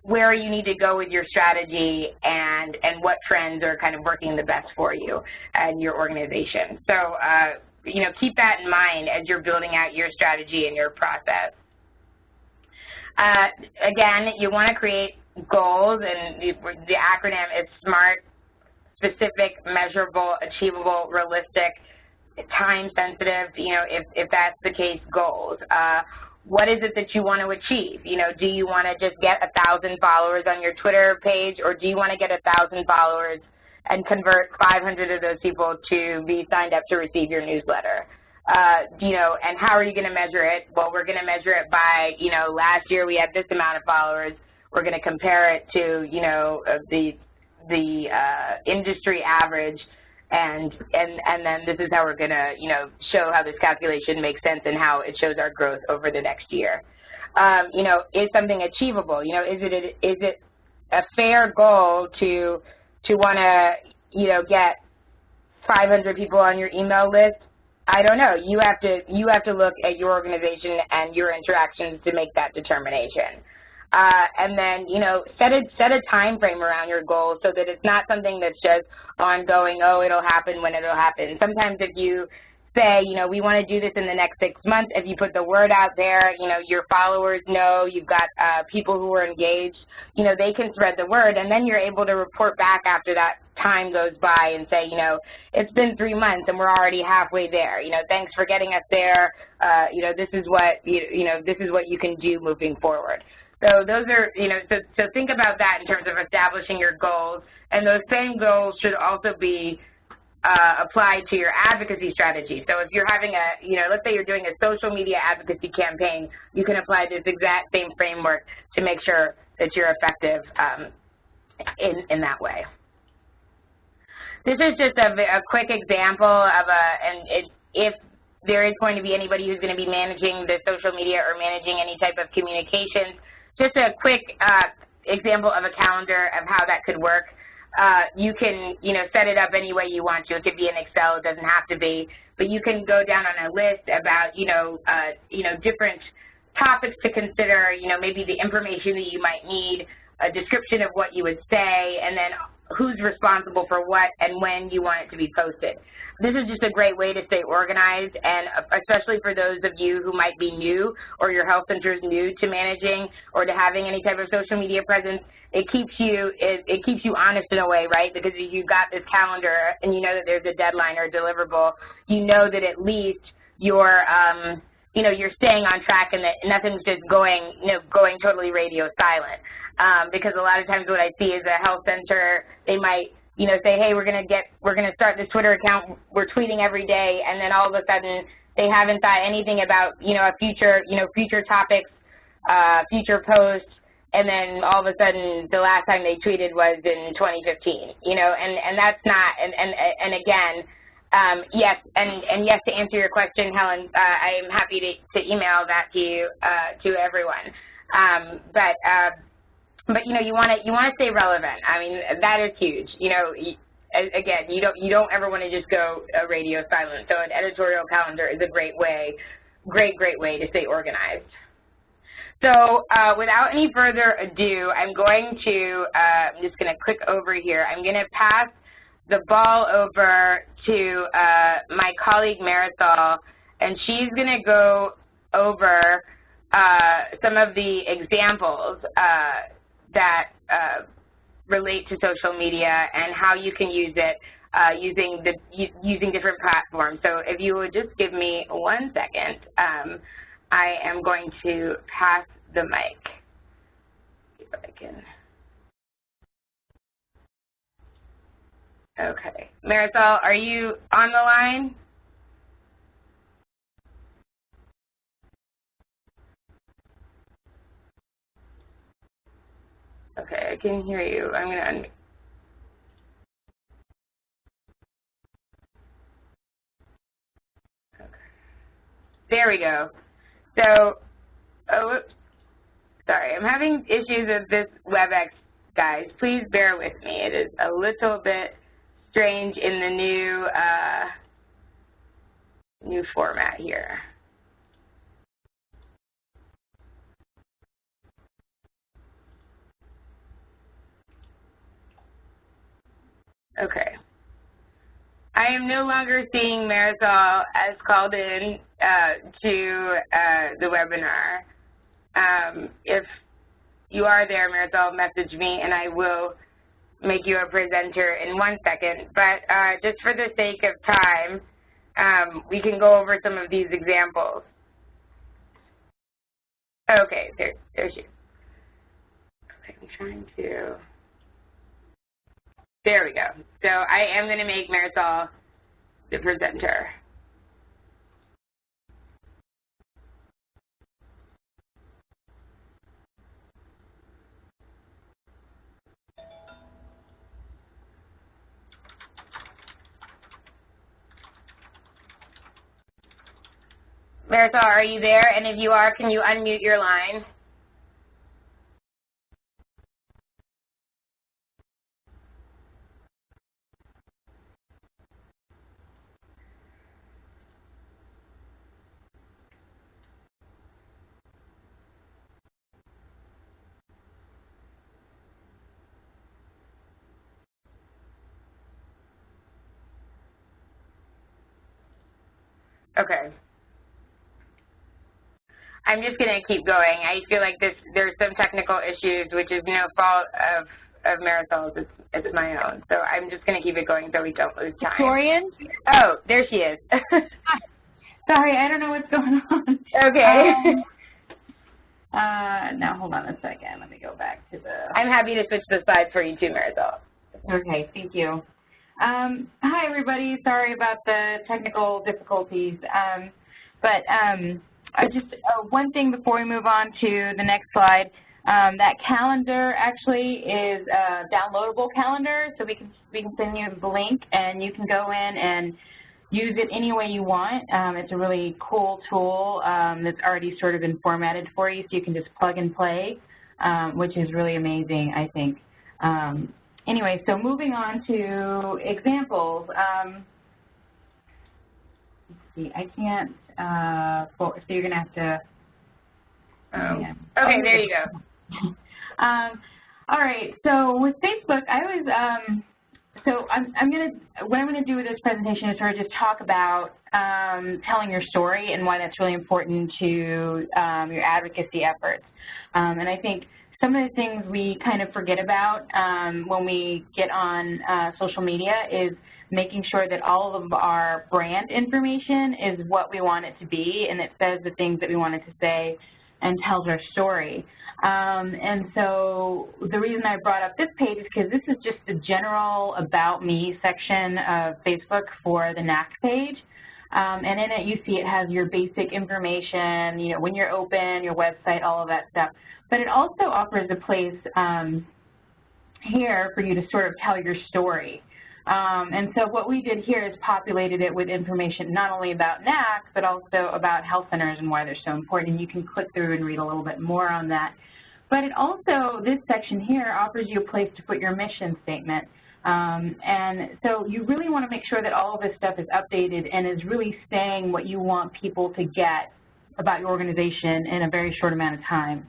where you need to go with your strategy and what trends are kind of working the best for you and your organization. So, keep that in mind as you're building out your strategy and your process. Again, you want to create goals, and the acronym is SMART: specific, measurable, achievable, realistic, time-sensitive, if that's the case, goals. What is it that you want to achieve? Do you want to just get 1,000 followers on your Twitter page, or do you want to get 1,000 followers and convert 500 of those people to be signed up to receive your newsletter? And how are you going to measure it? Well, we're going to measure it by, last year we had this amount of followers. We're going to compare it to, the industry average, and then this is how we're going to, show how this calculation makes sense and how it shows our growth over the next year. Is something achievable? Is it a fair goal to want to, you know, get 500 people on your email list? I don't know. You have to look at your organization and your interactions to make that determination. And then, you know, set a time frame around your goals so that it's not something that's just ongoing, oh, it'll happen when it'll happen. Sometimes if you say, you know, we want to do this in the next 6 months, if you put the word out there, you know, your followers know, you've got people who are engaged, you know, they can spread the word, and then you're able to report back after that time goes by and say, you know, it's been 3 months and we're already halfway there. You know, thanks for getting us there. You know, this is what, you know, this is what you can do moving forward. So those are, you know, so think about that in terms of establishing your goals, and those same goals should also be applied to your advocacy strategy. So if you're having a, you know, let's say you're doing a social media advocacy campaign, you can apply this exact same framework to make sure that you're effective in that way. This is just a quick example of if there is going to be anybody who's going to be managing the social media or managing any type of communications, just a quick example of a calendar of how that could work. You can, you know, set it up any way you want to. It could be in Excel, it doesn't have to be, but you can go down on a list about, you know, different topics to consider, you know, maybe the information that you might need, a description of what you would say, and then who's responsible for what and when you want it to be posted. This is just a great way to stay organized, and especially for those of you who might be new or your health center is new to managing or to having any type of social media presence, it keeps you honest in a way, right? Because if you've got this calendar and you know that there's a deadline or a deliverable, you know that at least you're you know, you're staying on track and that nothing's just going, you know, going totally radio silent. Because a lot of times what I see is a health center, they might, you know, say, hey, we're gonna start this Twitter account, we're tweeting every day, and then all of a sudden they haven't thought anything about, you know, future topics, future posts, and then all of a sudden the last time they tweeted was in 2015, you know, and that's not, and again, yes, and yes, to answer your question, Helen, I am happy to email that to you, to everyone. But you know, you want to stay relevant. I mean, that is huge. You know, again, you don't ever want to just go radio silent. So an editorial calendar is a great way to stay organized. So without any further ado, I'm going to I'm just going to click over here. I'm going to pass the ball over to my colleague Marisol, and she's going to go over some of the examples that relate to social media and how you can use it using different platforms. So if you would just give me 1 second, I am going to pass the mic. See if I can. Okay, Marisol, are you on the line? Okay, I can hear you. I'm going to okay. There we go. So, oh, sorry, I'm having issues with this WebEx, guys. Please bear with me. It is a little bit strange in the new format here. Okay. I am no longer seeing Marisol as called in to the webinar. If you are there, Marisol, message me and I will make you a presenter in 1 second. But just for the sake of time, we can go over some of these examples. Okay, there she is. Okay, I'm trying to. There we go. So I am going to make Marisol the presenter. Marisol, are you there? And if you are, can you unmute your line? Okay. I'm just going to keep going. I feel like there's some technical issues, which is no fault of Marisol's. It's my own. So I'm just going to keep it going so we don't lose time. Dorian? Oh, there she is. Sorry, I don't know what's going on. Okay. Now, hold on a second. Let me go back to the... I'm happy to switch the slides for you too, Marisol. Okay, thank you. Hi, everybody. Sorry about the technical difficulties. One thing before we move on to the next slide, that calendar actually is a downloadable calendar, so we can send you the link, and you can go in and use it any way you want. It's a really cool tool that's already sort of been formatted for you, so you can just plug and play, which is really amazing, I think. Anyway, so moving on to examples. Let's see, I can't, so you're going to have to, yeah. Okay, there you go. All right, so with Facebook, what I'm going to do with this presentation is sort of just talk about telling your story and why that's really important to your advocacy efforts. And I think some of the things we kind of forget about when we get on social media is making sure that all of our brand information is what we want it to be, and it says the things that we want it to say and tells our story. And so the reason I brought up this page is because this is just the general About Me section of Facebook for the NAC page. And in it, you see it has your basic information, you know, when you're open, your website, all of that stuff. But it also offers a place here for you to sort of tell your story. And so what we did here is populated it with information not only about NAC, but also about health centers and why they're so important. And you can click through and read a little bit more on that. But it also, this section here, offers you a place to put your mission statement. And so you really want to make sure that all of this stuff is updated and is really saying what you want people to get about your organization in a very short amount of time.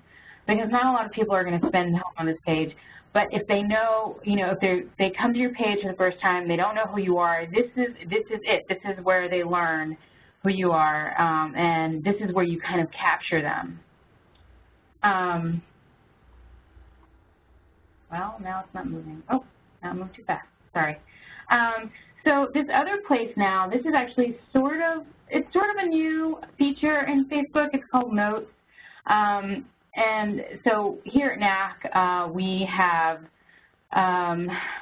Because not a lot of people are going to spend time on this page. But if they know, you know, if they come to your page for the first time, they don't know who you are, this is it. This is where they learn who you are, and this is where you kind of capture them. Well, now it's not moving. Oh, now it moved too fast. Sorry. So this other place now, this is actually it's sort of a new feature in Facebook. It's called Notes. And so here at NAC,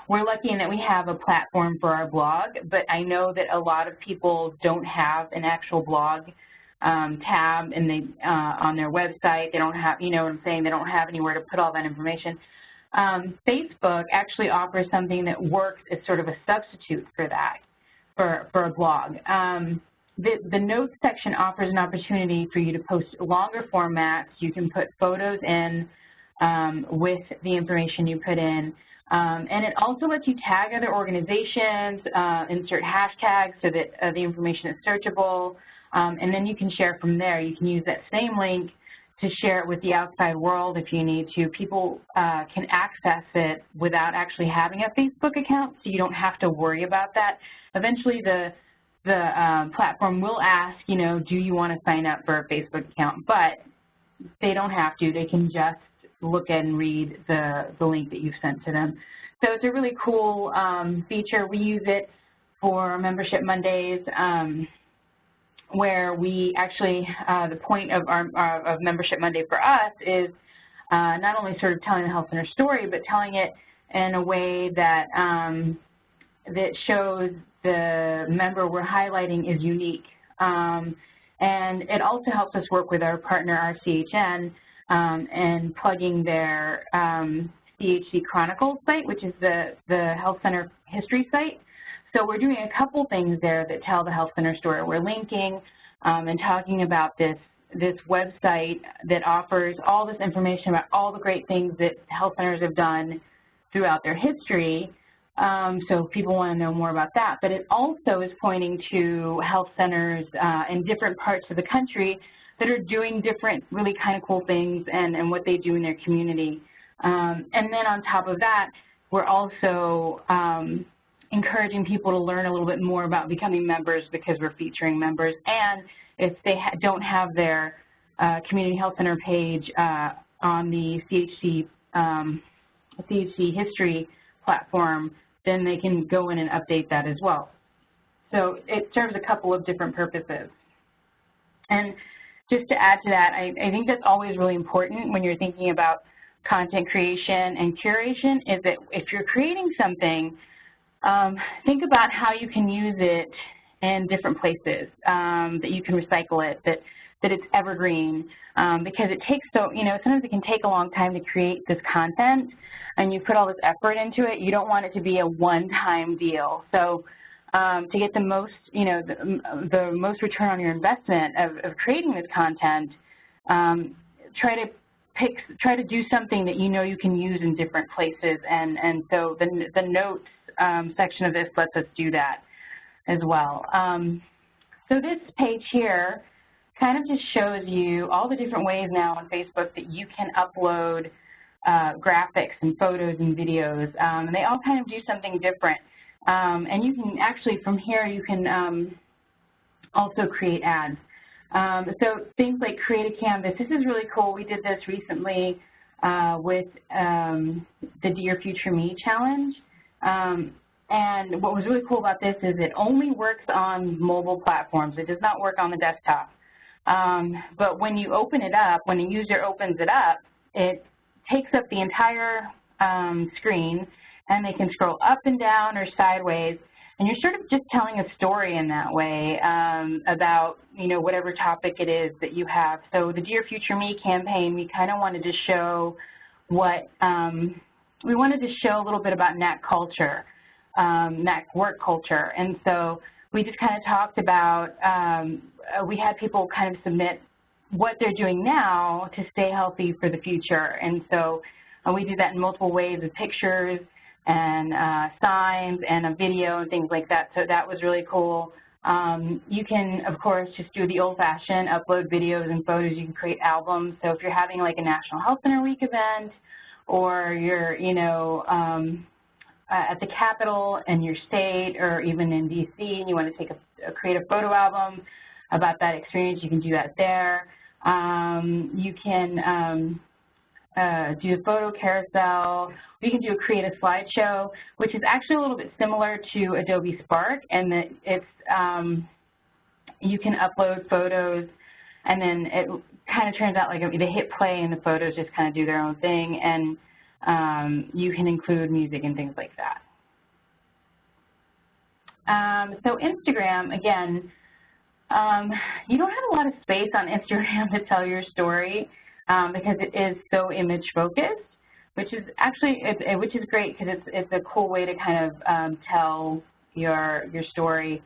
we're lucky in that we have a platform for our blog, but I know that a lot of people don't have an actual blog tab on their website. They don't have, you know what I'm saying, they don't have anywhere to put all that information. Facebook actually offers something that works as sort of a substitute for that, for a blog. The notes section offers an opportunity for you to post longer formats. You can put photos in with the information you put in. And it also lets you tag other organizations, insert hashtags so that the information is searchable, and then you can share from there. You can use that same link to share it with the outside world if you need to. People can access it without actually having a Facebook account, so you don't have to worry about that. Eventually, the platform will ask, you know, do you want to sign up for a Facebook account? But they don't have to. They can just look at and read the link that you've sent to them. So it's a really cool feature. We use it for Membership Mondays, where we actually, the point of Membership Monday for us is not only sort of telling the health center story, but telling it in a way that that shows the member we're highlighting is unique. And it also helps us work with our partner, RCHN, and plugging their CHC Chronicles site, which is the health center history site. So we're doing a couple things there that tell the health center story. We're linking and talking about this website that offers all this information about all the great things that health centers have done throughout their history. So if people want to know more about that. But it also is pointing to health centers in different parts of the country that are doing different really kind of cool things and what they do in their community. And then on top of that, we're also encouraging people to learn a little bit more about becoming members because we're featuring members. And if they don't have their Community Health Center page on the CHC History platform, then they can go in and update that as well. So it serves a couple of different purposes. And just to add to that, I think that's always really important when you're thinking about content creation and curation, is that if you're creating something, think about how you can use it in different places, that you can recycle it, that it's evergreen, because it takes sometimes it can take a long time to create this content, and you put all this effort into it. You don't want it to be a one-time deal. So to get the most, the most return on your investment of creating this content, try to do something that you can use in different places, and so the notes section of this lets us do that as well. So this page here kind of just shows you all the different ways now on Facebook that you can upload graphics and photos and videos, and they all kind of do something different. And you can actually, from here, you can also create ads. So things like create a canvas. This is really cool. We did this recently with the Dear Future Me challenge. And what was really cool about this is it only works on mobile platforms. It does not work on the desktop. But when you open it up, when a user opens it up, it takes up the entire screen, and they can scroll up and down or sideways. And you're sort of just telling a story in that way about, whatever topic it is that you have. So the Dear Future Me campaign, we kind of wanted to show we wanted to show a little bit about NAC culture, NAC work culture. And so we just kind of talked about, we had people kind of submit what they're doing now to stay healthy for the future. And so we do that in multiple ways with pictures and signs and a video and things like that. So that was really cool. You can, of course, just do the old-fashioned, upload videos and photos. You can create albums. So if you're having like a National Health Center Week event, or you're, at the Capitol in your state, or even in DC, and you want to create a photo album about that experience, you can do that there. You can do a photo carousel. You can create a slideshow, which is actually a little bit similar to Adobe Spark, and that it's you can upload photos, and then it kind of turns out like they hit play, and the photos just kind of do their own thing, and you can include music and things like that. So Instagram, again, you don't have a lot of space on Instagram to tell your story because it is so image focused, which is actually which is great because it's a cool way to kind of tell your story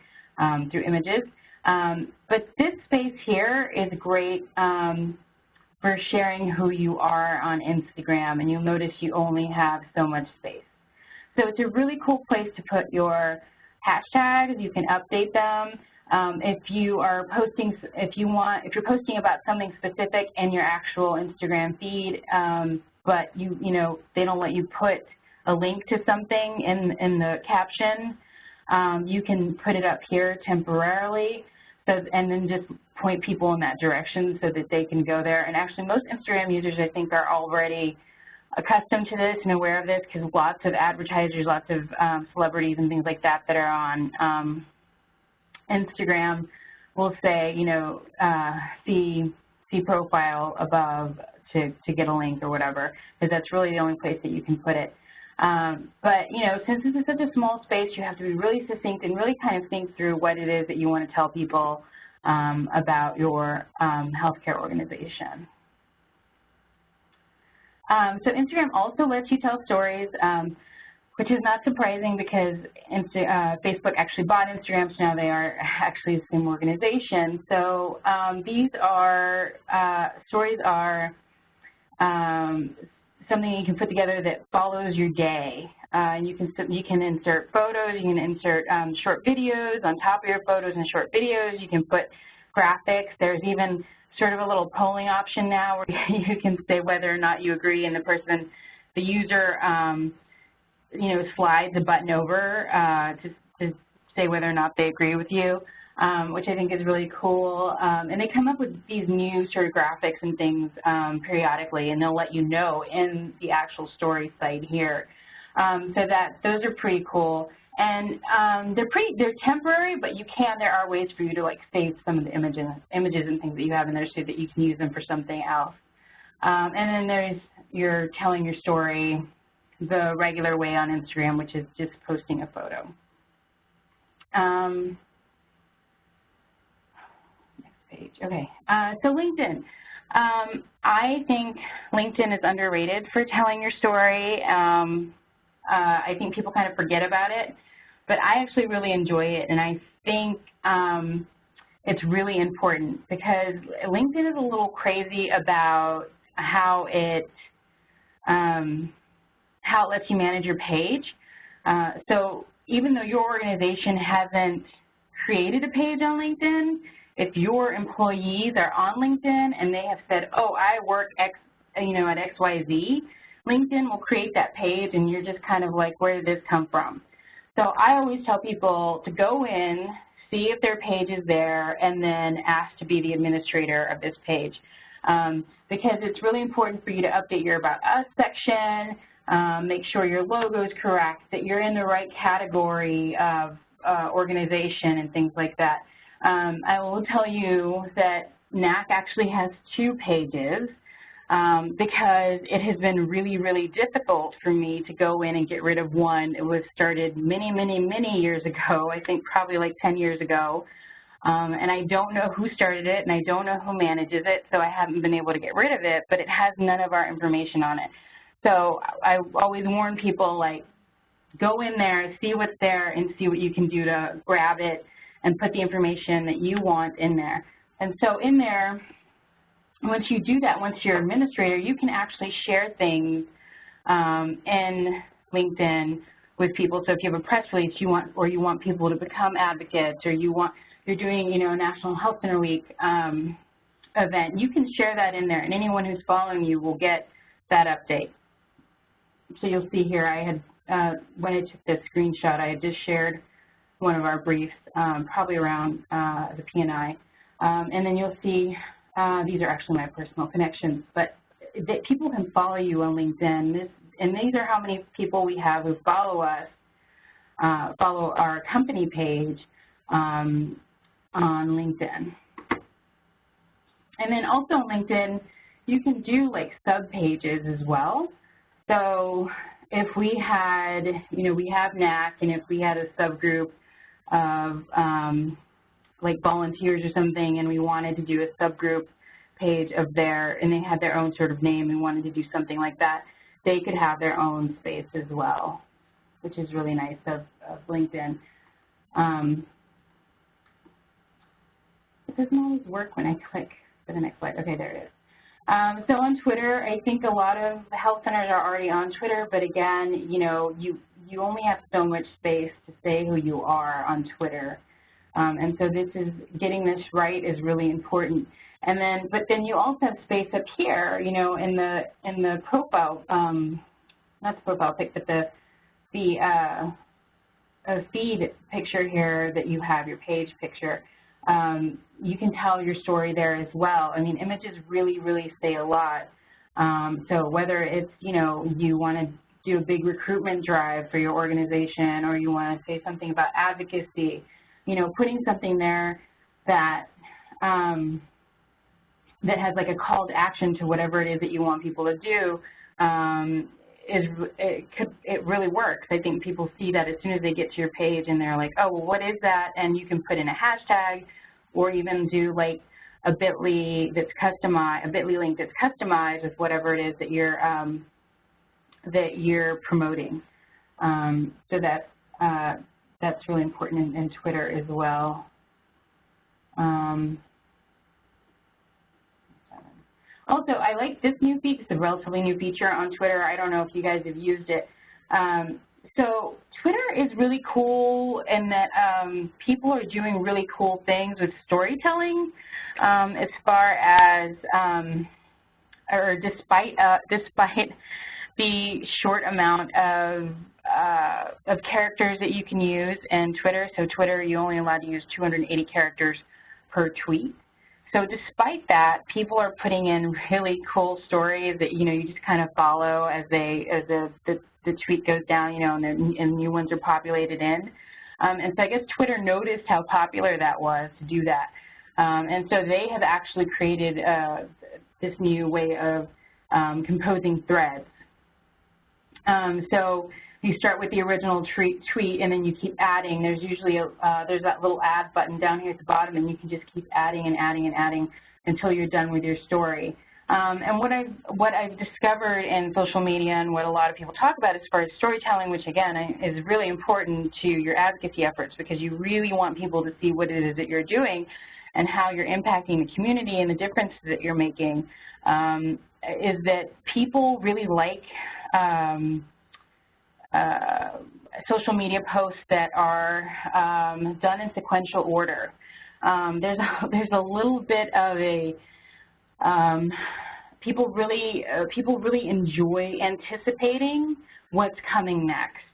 through images. But this space here is great for sharing who you are on Instagram, and you'll notice you only have so much space. So it's a really cool place to put your hashtags. You can update them. If you are posting, if you're posting about something specific in your actual Instagram feed, but they don't let you put a link to something in the caption, you can put it up here temporarily, and then just point people in that direction so that they can go there. And actually, most Instagram users, I think, are already accustomed to this and aware of this because lots of advertisers, lots of celebrities and things like that are on Instagram will say, see profile above to get a link or whatever, because that's really the only place that you can put it. But, since this is such a small space, you have to be really succinct and really kind of think through what it is that you want to tell people about your healthcare organization. So Instagram also lets you tell stories, which is not surprising because Facebook actually bought Instagram, so now they are actually the same organization. So these are, stories are something you can put together that follows your day. And you can insert photos, you can insert short videos on top of your photos and short videos. You can put graphics. There's even sort of a little polling option now where you can say whether or not you agree, and the user slides a button over to say whether or not they agree with you, which I think is really cool. And they come up with these new sort of graphics and things periodically, and they'll let you know in the actual story site here. So those are pretty cool. And they're temporary, but there are ways for you to save some of the images and things that you have in there so that you can use them for something else. And then there's your telling your story the regular way on Instagram, which is just posting a photo. Next page. Okay. So LinkedIn. I think LinkedIn is underrated for telling your story. I think people kind of forget about it, but I actually really enjoy it, and I think it's really important because LinkedIn is a little crazy about how it lets you manage your page. So even though your organization hasn't created a page on LinkedIn, if your employees are on LinkedIn and they have said, oh, I work at XYZ, LinkedIn will create that page, and you're just kind of like, where did this come from? So I always tell people to go in, see if their page is there, and then ask to be the administrator of this page. Because it's really important for you to update your About Us section, make sure your logo is correct, that you're in the right category of organization and things like that. I will tell you that NAC actually has 2 pages because it has been really, really difficult for me to go in and get rid of one. It was started many, many, many years ago, I think probably like 10 years ago. And I don't know who started it, and I don't know who manages it, so I haven't been able to get rid of it, but it has none of our information on it. So I always warn people, go in there, see what's there, and see what you can do to grab it and put the information that you want in there. And so in there, once you do that, once you're administrator, you can actually share things in LinkedIn with people. So if you have a press release you want people to become advocates, or you're doing, a National Health Center Week event, you can share that in there, and anyone who's following you will get that update. So you'll see here, I had, when I took this screenshot, I had just shared one of our briefs, probably around the P&I. And then you'll see, these are actually my personal connections, but people can follow you on LinkedIn. And these are how many people we have who follow us, follow our company page on LinkedIn. And then also on LinkedIn, you can do sub-pages as well. So if we had, we have NAC, and if we had a subgroup of volunteers or something, and we wanted to do a subgroup page of and they had their own sort of name and wanted to do something like that, they could have their own space as well, which is really nice of LinkedIn. It doesn't always work when I click for the next slide. Okay, there it is. So on Twitter, I think a lot of health centers are already on Twitter, but again, you only have so much space to say who you are on Twitter. And so getting this right is really important. And but then you also have space up here, in the profile, not the profile pic, but the feed picture here that you have, your page picture. You can tell your story there as well. I mean, images really, really say a lot. So whether it's, you want to do a big recruitment drive for your organization, or you want to say something about advocacy, putting something there that that has a call to action to whatever it is that you want people to do, it really works. I think people see that as soon as they get to your page, and they're like, oh, well, what is that? And you can put in a hashtag, or even do a bit.ly that's customized, a bit.ly link that's customized with whatever it is that you're promoting. So that's really important in Twitter as well. Also, I like this new feature. It's a relatively new feature on Twitter. I don't know if you guys have used it. So Twitter is really cool in that people are doing really cool things with storytelling, as far as, or despite the short amount of characters that you can use in Twitter. So Twitter, you're only allowed to use 280 characters per tweet. So despite that, people are putting in really cool stories that, you know, you just kind of follow as the tweet goes down, you know, and new ones are populated in. And so I guess Twitter noticed how popular that was to do that. And so they have actually created this new way of composing threads. So you start with the original tweet, and then you keep adding. There's usually there's that little add button down here at the bottom, and you can just keep adding and adding and adding until you're done with your story. And what I've discovered in social media and what a lot of people talk about as far as storytelling, which again is really important to your advocacy efforts, because you really want people to see what it is that you're doing and how you're impacting the community and the differences that you're making, is that people really like social media posts that are done in sequential order. There's a little bit of a people really enjoy anticipating what's coming next,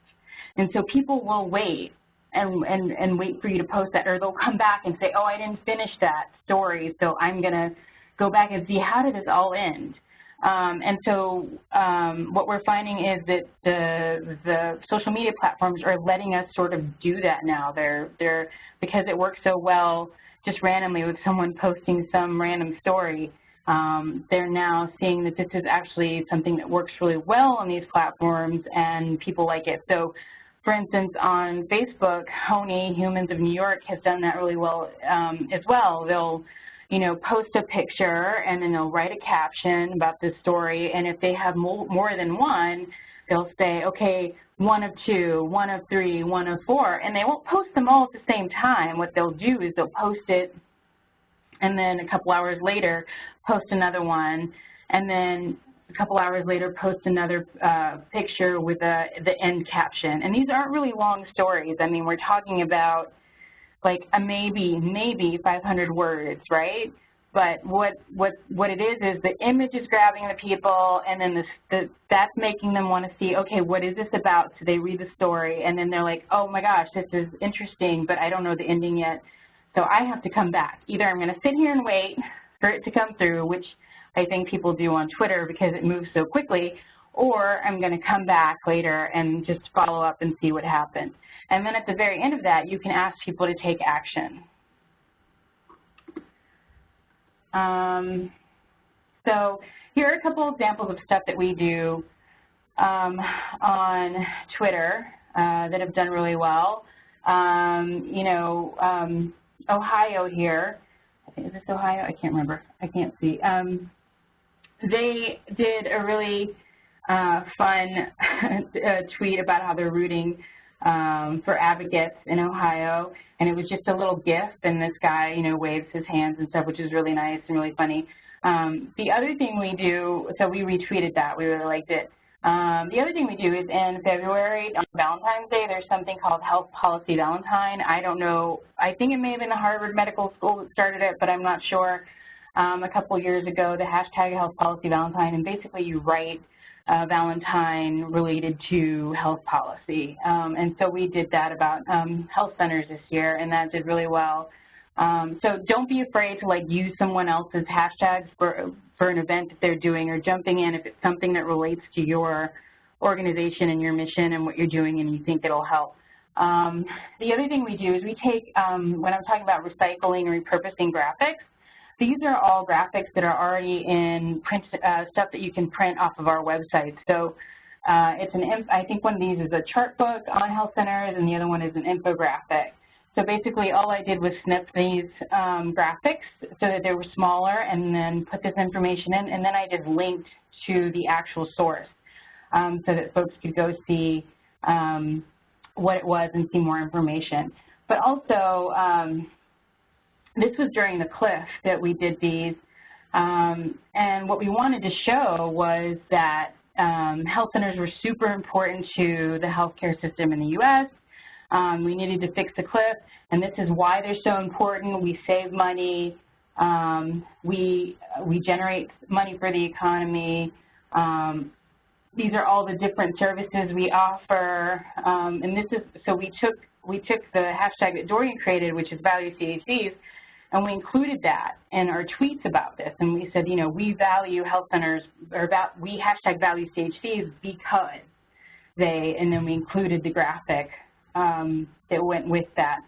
and so people will wait and wait for you to post that, or they'll come back and say, oh, I didn't finish that story, so I'm gonna go back and see how did this all end. And so what we're finding is that the social media platforms are letting us sort of do that now. They're because it works so well just randomly with someone posting some random story. They're now seeing that this is actually something that works really well on these platforms and people like it. So, for instance, on Facebook, Honey, Humans of New York, has done that really well as well. They'll, you know, post a picture and then they'll write a caption about this story, and if they have more than one, they'll say, okay, 1 of 2, 1 of 3, 1 of 4, and they won't post them all at the same time. What they'll do is they'll post it, and then a couple hours later post another one, and then a couple hours later post another picture with the end caption. And these aren't really long stories. I mean, we're talking about like maybe 500 words, right? But what it is the image is grabbing the people, and then that's making them want to see, okay, what is this about? So they read the story, and then they're like, oh my gosh, this is interesting, but I don't know the ending yet, so I have to come back. Either I'm going to sit here and wait for it to come through, which I think people do on Twitter because it moves so quickly, or I'm going to come back later and just follow up and see what happened. And then at the very end of that, you can ask people to take action. So here are a couple examples of stuff that we do on Twitter that have done really well. You know, Ohio here, is this Ohio? I can't remember. I can't see. They did a really fun tweet about how they're rooting for advocates in Ohio, and it was just a little GIF, and this guy, you know, waves his hands and stuff, which is really nice and really funny. The other thing we do, so we retweeted that, we really liked it. The other thing we do is in February, on Valentine's Day, there's something called Health Policy Valentine. I don't know, I think it may have been the Harvard Medical School that started it, but I'm not sure. A couple years ago, the hashtag Health Policy Valentine, and basically you write Valentine related to health policy. And so we did that about health centers this year, and that did really well. So don't be afraid to like use someone else's hashtags for an event that they're doing, or jumping in if it's something that relates to your organization and your mission and what you're doing and you think it'll help. The other thing we do is we take, when I'm talking about recycling or repurposing graphics, these are all graphics that are already in print, stuff that you can print off of our website. So it's I think one of these is a chart book on health centers, and the other one is an infographic. So basically all I did was snip these graphics so that they were smaller, and then put this information in, and then I just linked to the actual source so that folks could go see what it was and see more information. But also, this was during the cliff that we did these, and what we wanted to show was that health centers were super important to the healthcare system in the U.S. We needed to fix the cliff, and this is why they're so important. We save money, we generate money for the economy, these are all the different services we offer, and this is, so we took the hashtag that Dorian created, which is value CHCs, and we included that in our tweets about this, and we said, you know, we value health centers, or we hashtag value CHCs because they, and then we included the graphic that went with that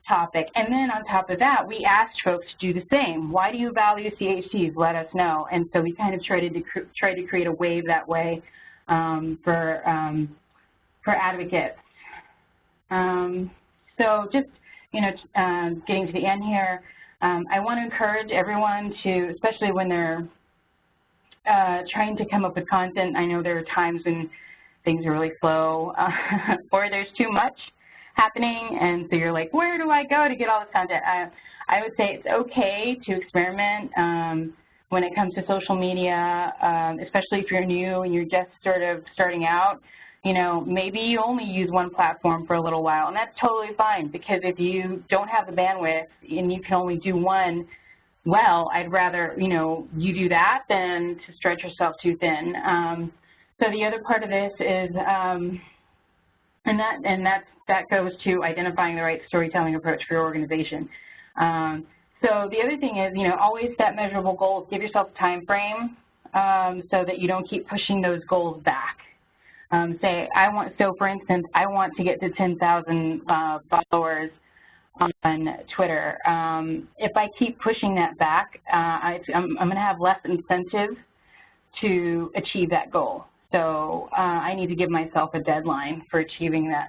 topic. And then on top of that, we asked folks to do the same. Why do you value CHCs? Let us know. And so we kind of tried to create a wave that way for advocates. So just, you know, getting to the end here, I want to encourage everyone to, especially when they're trying to come up with content. I know there are times when things are really slow or there's too much happening, and so you're like, where do I go to get all this content? I would say it's okay to experiment when it comes to social media, especially if you're new and you're just sort of starting out. You know, maybe you only use one platform for a little while, and that's totally fine, because if you don't have the bandwidth and you can only do one, well, I'd rather, you know, you do that than to stretch yourself too thin. So the other part of this is, and that goes to identifying the right storytelling approach for your organization. So the other thing is, you know, always set measurable goals. Give yourself a time frame so that you don't keep pushing those goals back. So for instance, I want to get to 10,000 followers on Twitter. If I keep pushing that back, I'm going to have less incentive to achieve that goal. So I need to give myself a deadline for achieving that.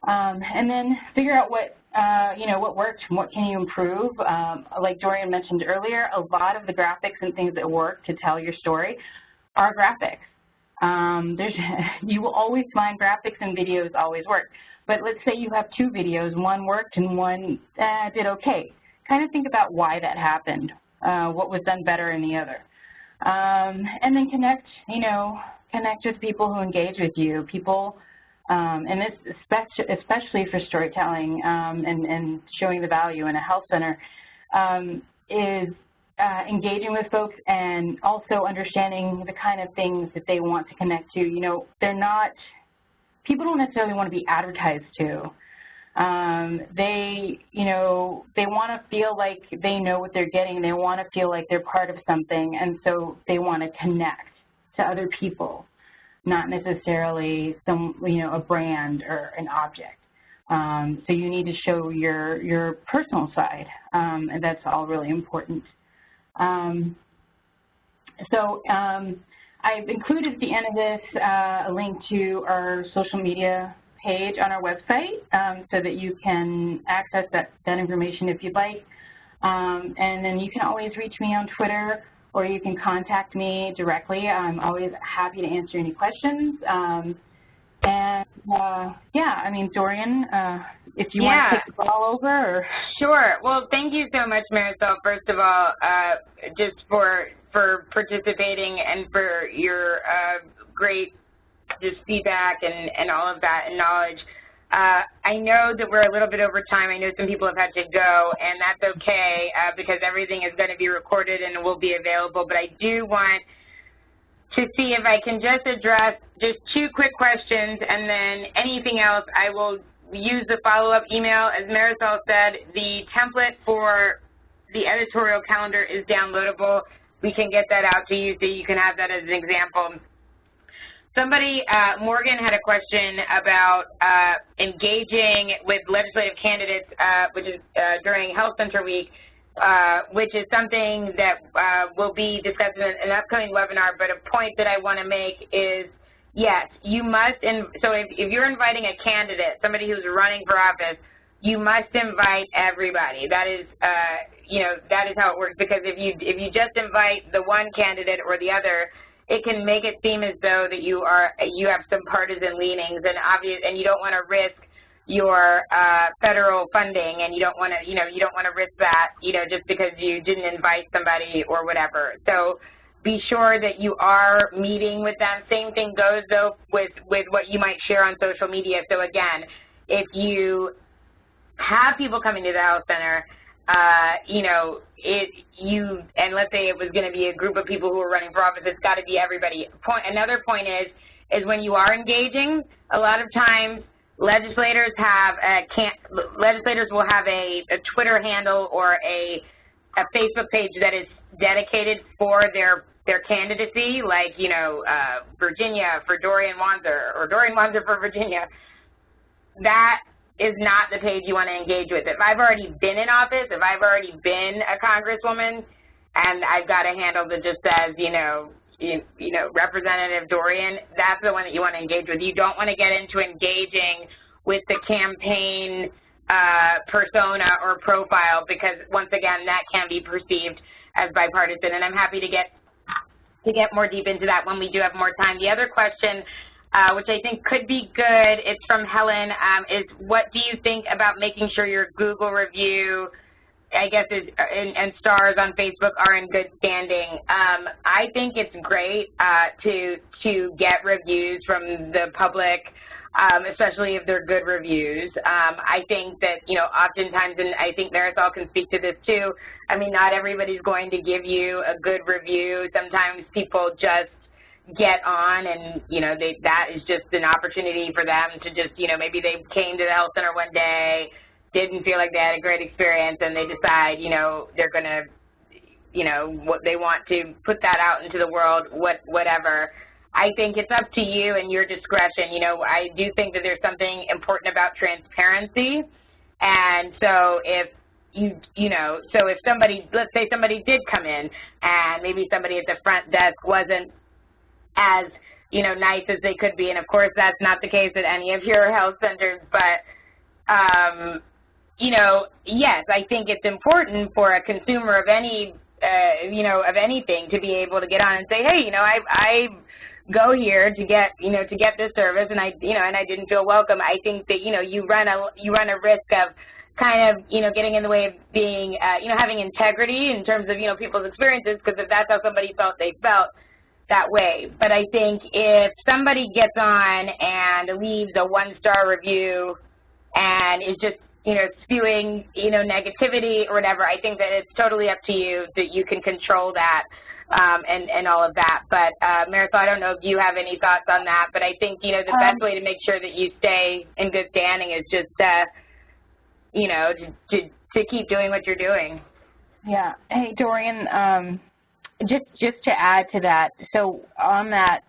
And then figure out what, you know, what worked and what can you improve. Like Dorian mentioned earlier, a lot of the graphics and things that work to tell your story are graphics. You will always find graphics and videos always work. But let's say you have two videos, one worked and one did okay. Kind of think about why that happened, what was done better in the other. And then connect with people who engage with you. People, and this especially for storytelling and showing the value in a health center, is engaging with folks and also understanding the kind of things that they want to connect to. You know, people don't necessarily want to be advertised to. They want to feel like they know what they're getting. They want to feel like they're part of something, and so they want to connect to other people, not necessarily a brand or an object. So you need to show your personal side, and that's all really important. I've included at the end of this a link to our social media page on our website so that you can access that information if you'd like. And then you can always reach me on Twitter, or you can contact me directly. I'm always happy to answer any questions. Yeah, I mean, Dorian, if you want to take the ball over. Or... Sure. Well, thank you so much, Marisol, first of all, just for participating and for your great just feedback and all of that and knowledge. I know that we're a little bit over time. I know some people have had to go, and that's okay because everything is going to be recorded and will be available. But I do want to see if I can just address just 2 quick questions, and then anything else I will use the follow-up email. As Marisol said, the template for the editorial calendar is downloadable. We can get that out to you so you can have that as an example. Somebody, Morgan, had a question about engaging with legislative candidates, which is during Health Center Week, which is something that will be discussed in an upcoming webinar. But a point that I want to make is, yes, you must, so if you're inviting a candidate, somebody who's running for office, you must invite everybody. That is, that is how it works. Because if you just invite the one candidate or the other, it can make it seem as though that you have some partisan leanings, and you don't want to risk your federal funding, and you don't want to risk that, just because you didn't invite somebody or whatever. So be sure that you are meeting with them. Same thing goes though with what you might share on social media. So again, if you have people coming to the health center, and let's say it was going to be a group of people who are running for office, it's got to be everybody. Another point is, is when you are engaging, a lot of times legislators will have a Twitter handle or a Facebook page that is dedicated for their candidacy, like, you know, Virginia for Dorian Wanzer or Dorian Wanzer for Virginia. That is not the page you want to engage with. If I've already been in office, if I've already been a congresswoman, and I've got a handle that just says, you know, Representative Dorian, that's the one that you want to engage with. You don't want to get into engaging with the campaign persona or profile, because once again, that can be perceived as bipartisan. And I'm happy to get more deep into that when we do have more time. The other question, which I think could be good, it's from Helen, is what do you think about making sure your Google review, I guess, and stars on Facebook are in good standing? I think it's great to get reviews from the public, especially if they're good reviews. I think that, you know, oftentimes, and I think Marisol can speak to this too, I mean, not everybody's going to give you a good review. Sometimes people just get on and, you know, that is just an opportunity for them to just, you know, maybe they came to the health center one day, didn't feel like they had a great experience, and they decide, you know, they're going to, you know, what they want to put that out into the world, whatever. I think it's up to you and your discretion. You know, I do think that there's something important about transparency. And so if if somebody, let's say somebody did come in and maybe somebody at the front desk wasn't as, you know, nice as they could be, and of course that's not the case at any of your health centers, but, you know, yes, I think it's important for a consumer of any, you know, of anything to be able to get on and say, hey, you know, I go here to get, you know, to get this service, and I didn't feel welcome. I think that, you know, you run a risk of kind of, you know, getting in the way of being, you know, having integrity in terms of, you know, people's experiences, because if that's how somebody felt, they felt that way. But I think if somebody gets on and leaves a one-star review and is just, you know, spewing, you know, negativity or whatever, I think that it's totally up to you, that you can control that and all of that. But Marisol, I don't know if you have any thoughts on that, but I think, you know, the best way to make sure that you stay in good standing is just, you know, to keep doing what you're doing. Yeah. Hey, Dorian, just to add to that, so on that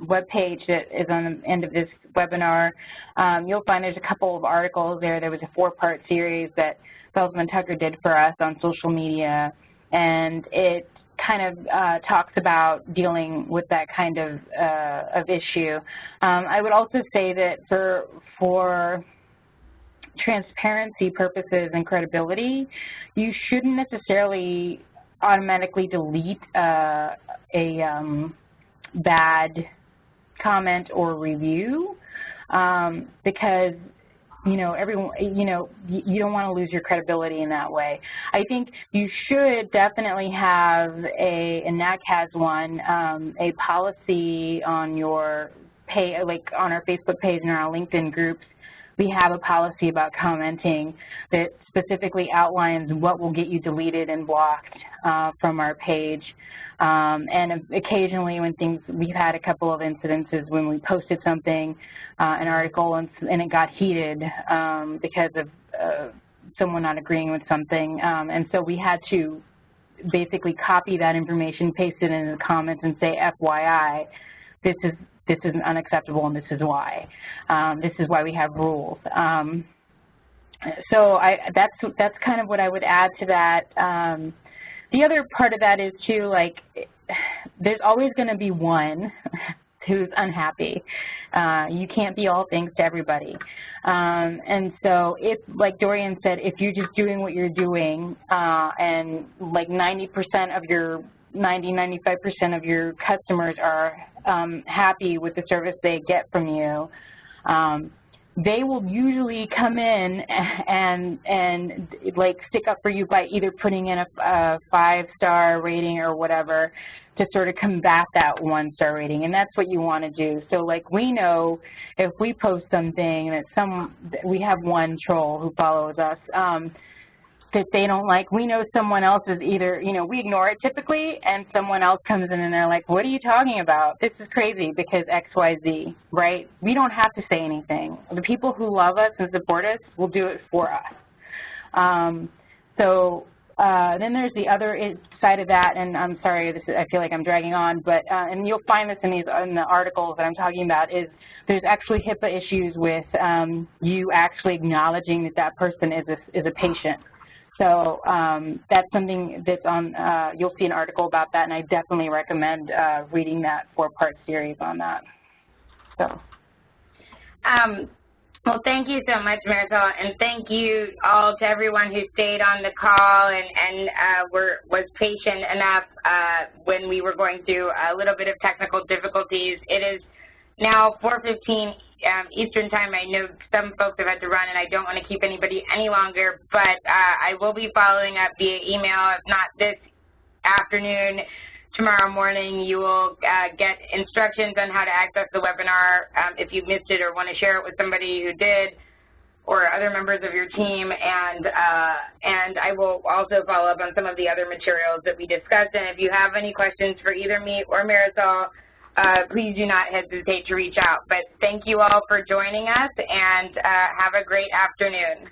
web page that is on the end of this webinar, you'll find there's a couple of articles there. There was a 4-part series that Felsman Tucker did for us on social media, and it kind of talks about dealing with that kind of issue. I would also say that for transparency purposes and credibility, you shouldn't necessarily automatically delete a bad comment or review, because, you know, everyone, you know, you don't want to lose your credibility in that way. I think you should definitely have and NAC has one, a policy on your page, like on our Facebook page and our LinkedIn groups. We have a policy about commenting that specifically outlines what will get you deleted and blocked from our page. And occasionally when we've had a couple of incidences when we posted something, an article, and it got heated because of someone not agreeing with something. And so we had to basically copy that information, paste it in the comments, and say, FYI, this is unacceptable, and this is why. This is why we have rules. So that's kind of what I would add to that. The other part of that is too, like, there's always going to be one who's unhappy. You can't be all things to everybody. And so if, like Dorian said, if you're just doing what you're doing and like 90% of your 95% of your customers are happy with the service they get from you, they will usually come in and like stick up for you by either putting in a 5-star rating or whatever to sort of combat that 1-star rating, and that's what you want to do. So like we know if we post something that we have one troll who follows us, that they don't like. We know someone else is either, you know, we ignore it typically, and someone else comes in and they're like, what are you talking about? This is crazy because X, Y, Z, right? We don't have to say anything. The people who love us and support us will do it for us. Then there's the other side of that, and I'm sorry, I feel like I'm dragging on, but and you'll find this in the articles that I'm talking about, is there's actually HIPAA issues with you actually acknowledging that that person is a patient. So that's something that's on, you'll see an article about that, and I definitely recommend reading that 4-part series on that. So. Well, thank you so much, Marisol, and thank you all to everyone who stayed on the call and was patient enough when we were going through a little bit of technical difficulties. It is now 4:15 Eastern Time. I know some folks have had to run, and I don't want to keep anybody any longer, but I will be following up via email, if not this afternoon. Tomorrow morning, you will get instructions on how to access the webinar if you missed it or want to share it with somebody who did, or other members of your team. And I will also follow up on some of the other materials that we discussed. And if you have any questions for either me or Marisol, please do not hesitate to reach out. But thank you all for joining us, and have a great afternoon.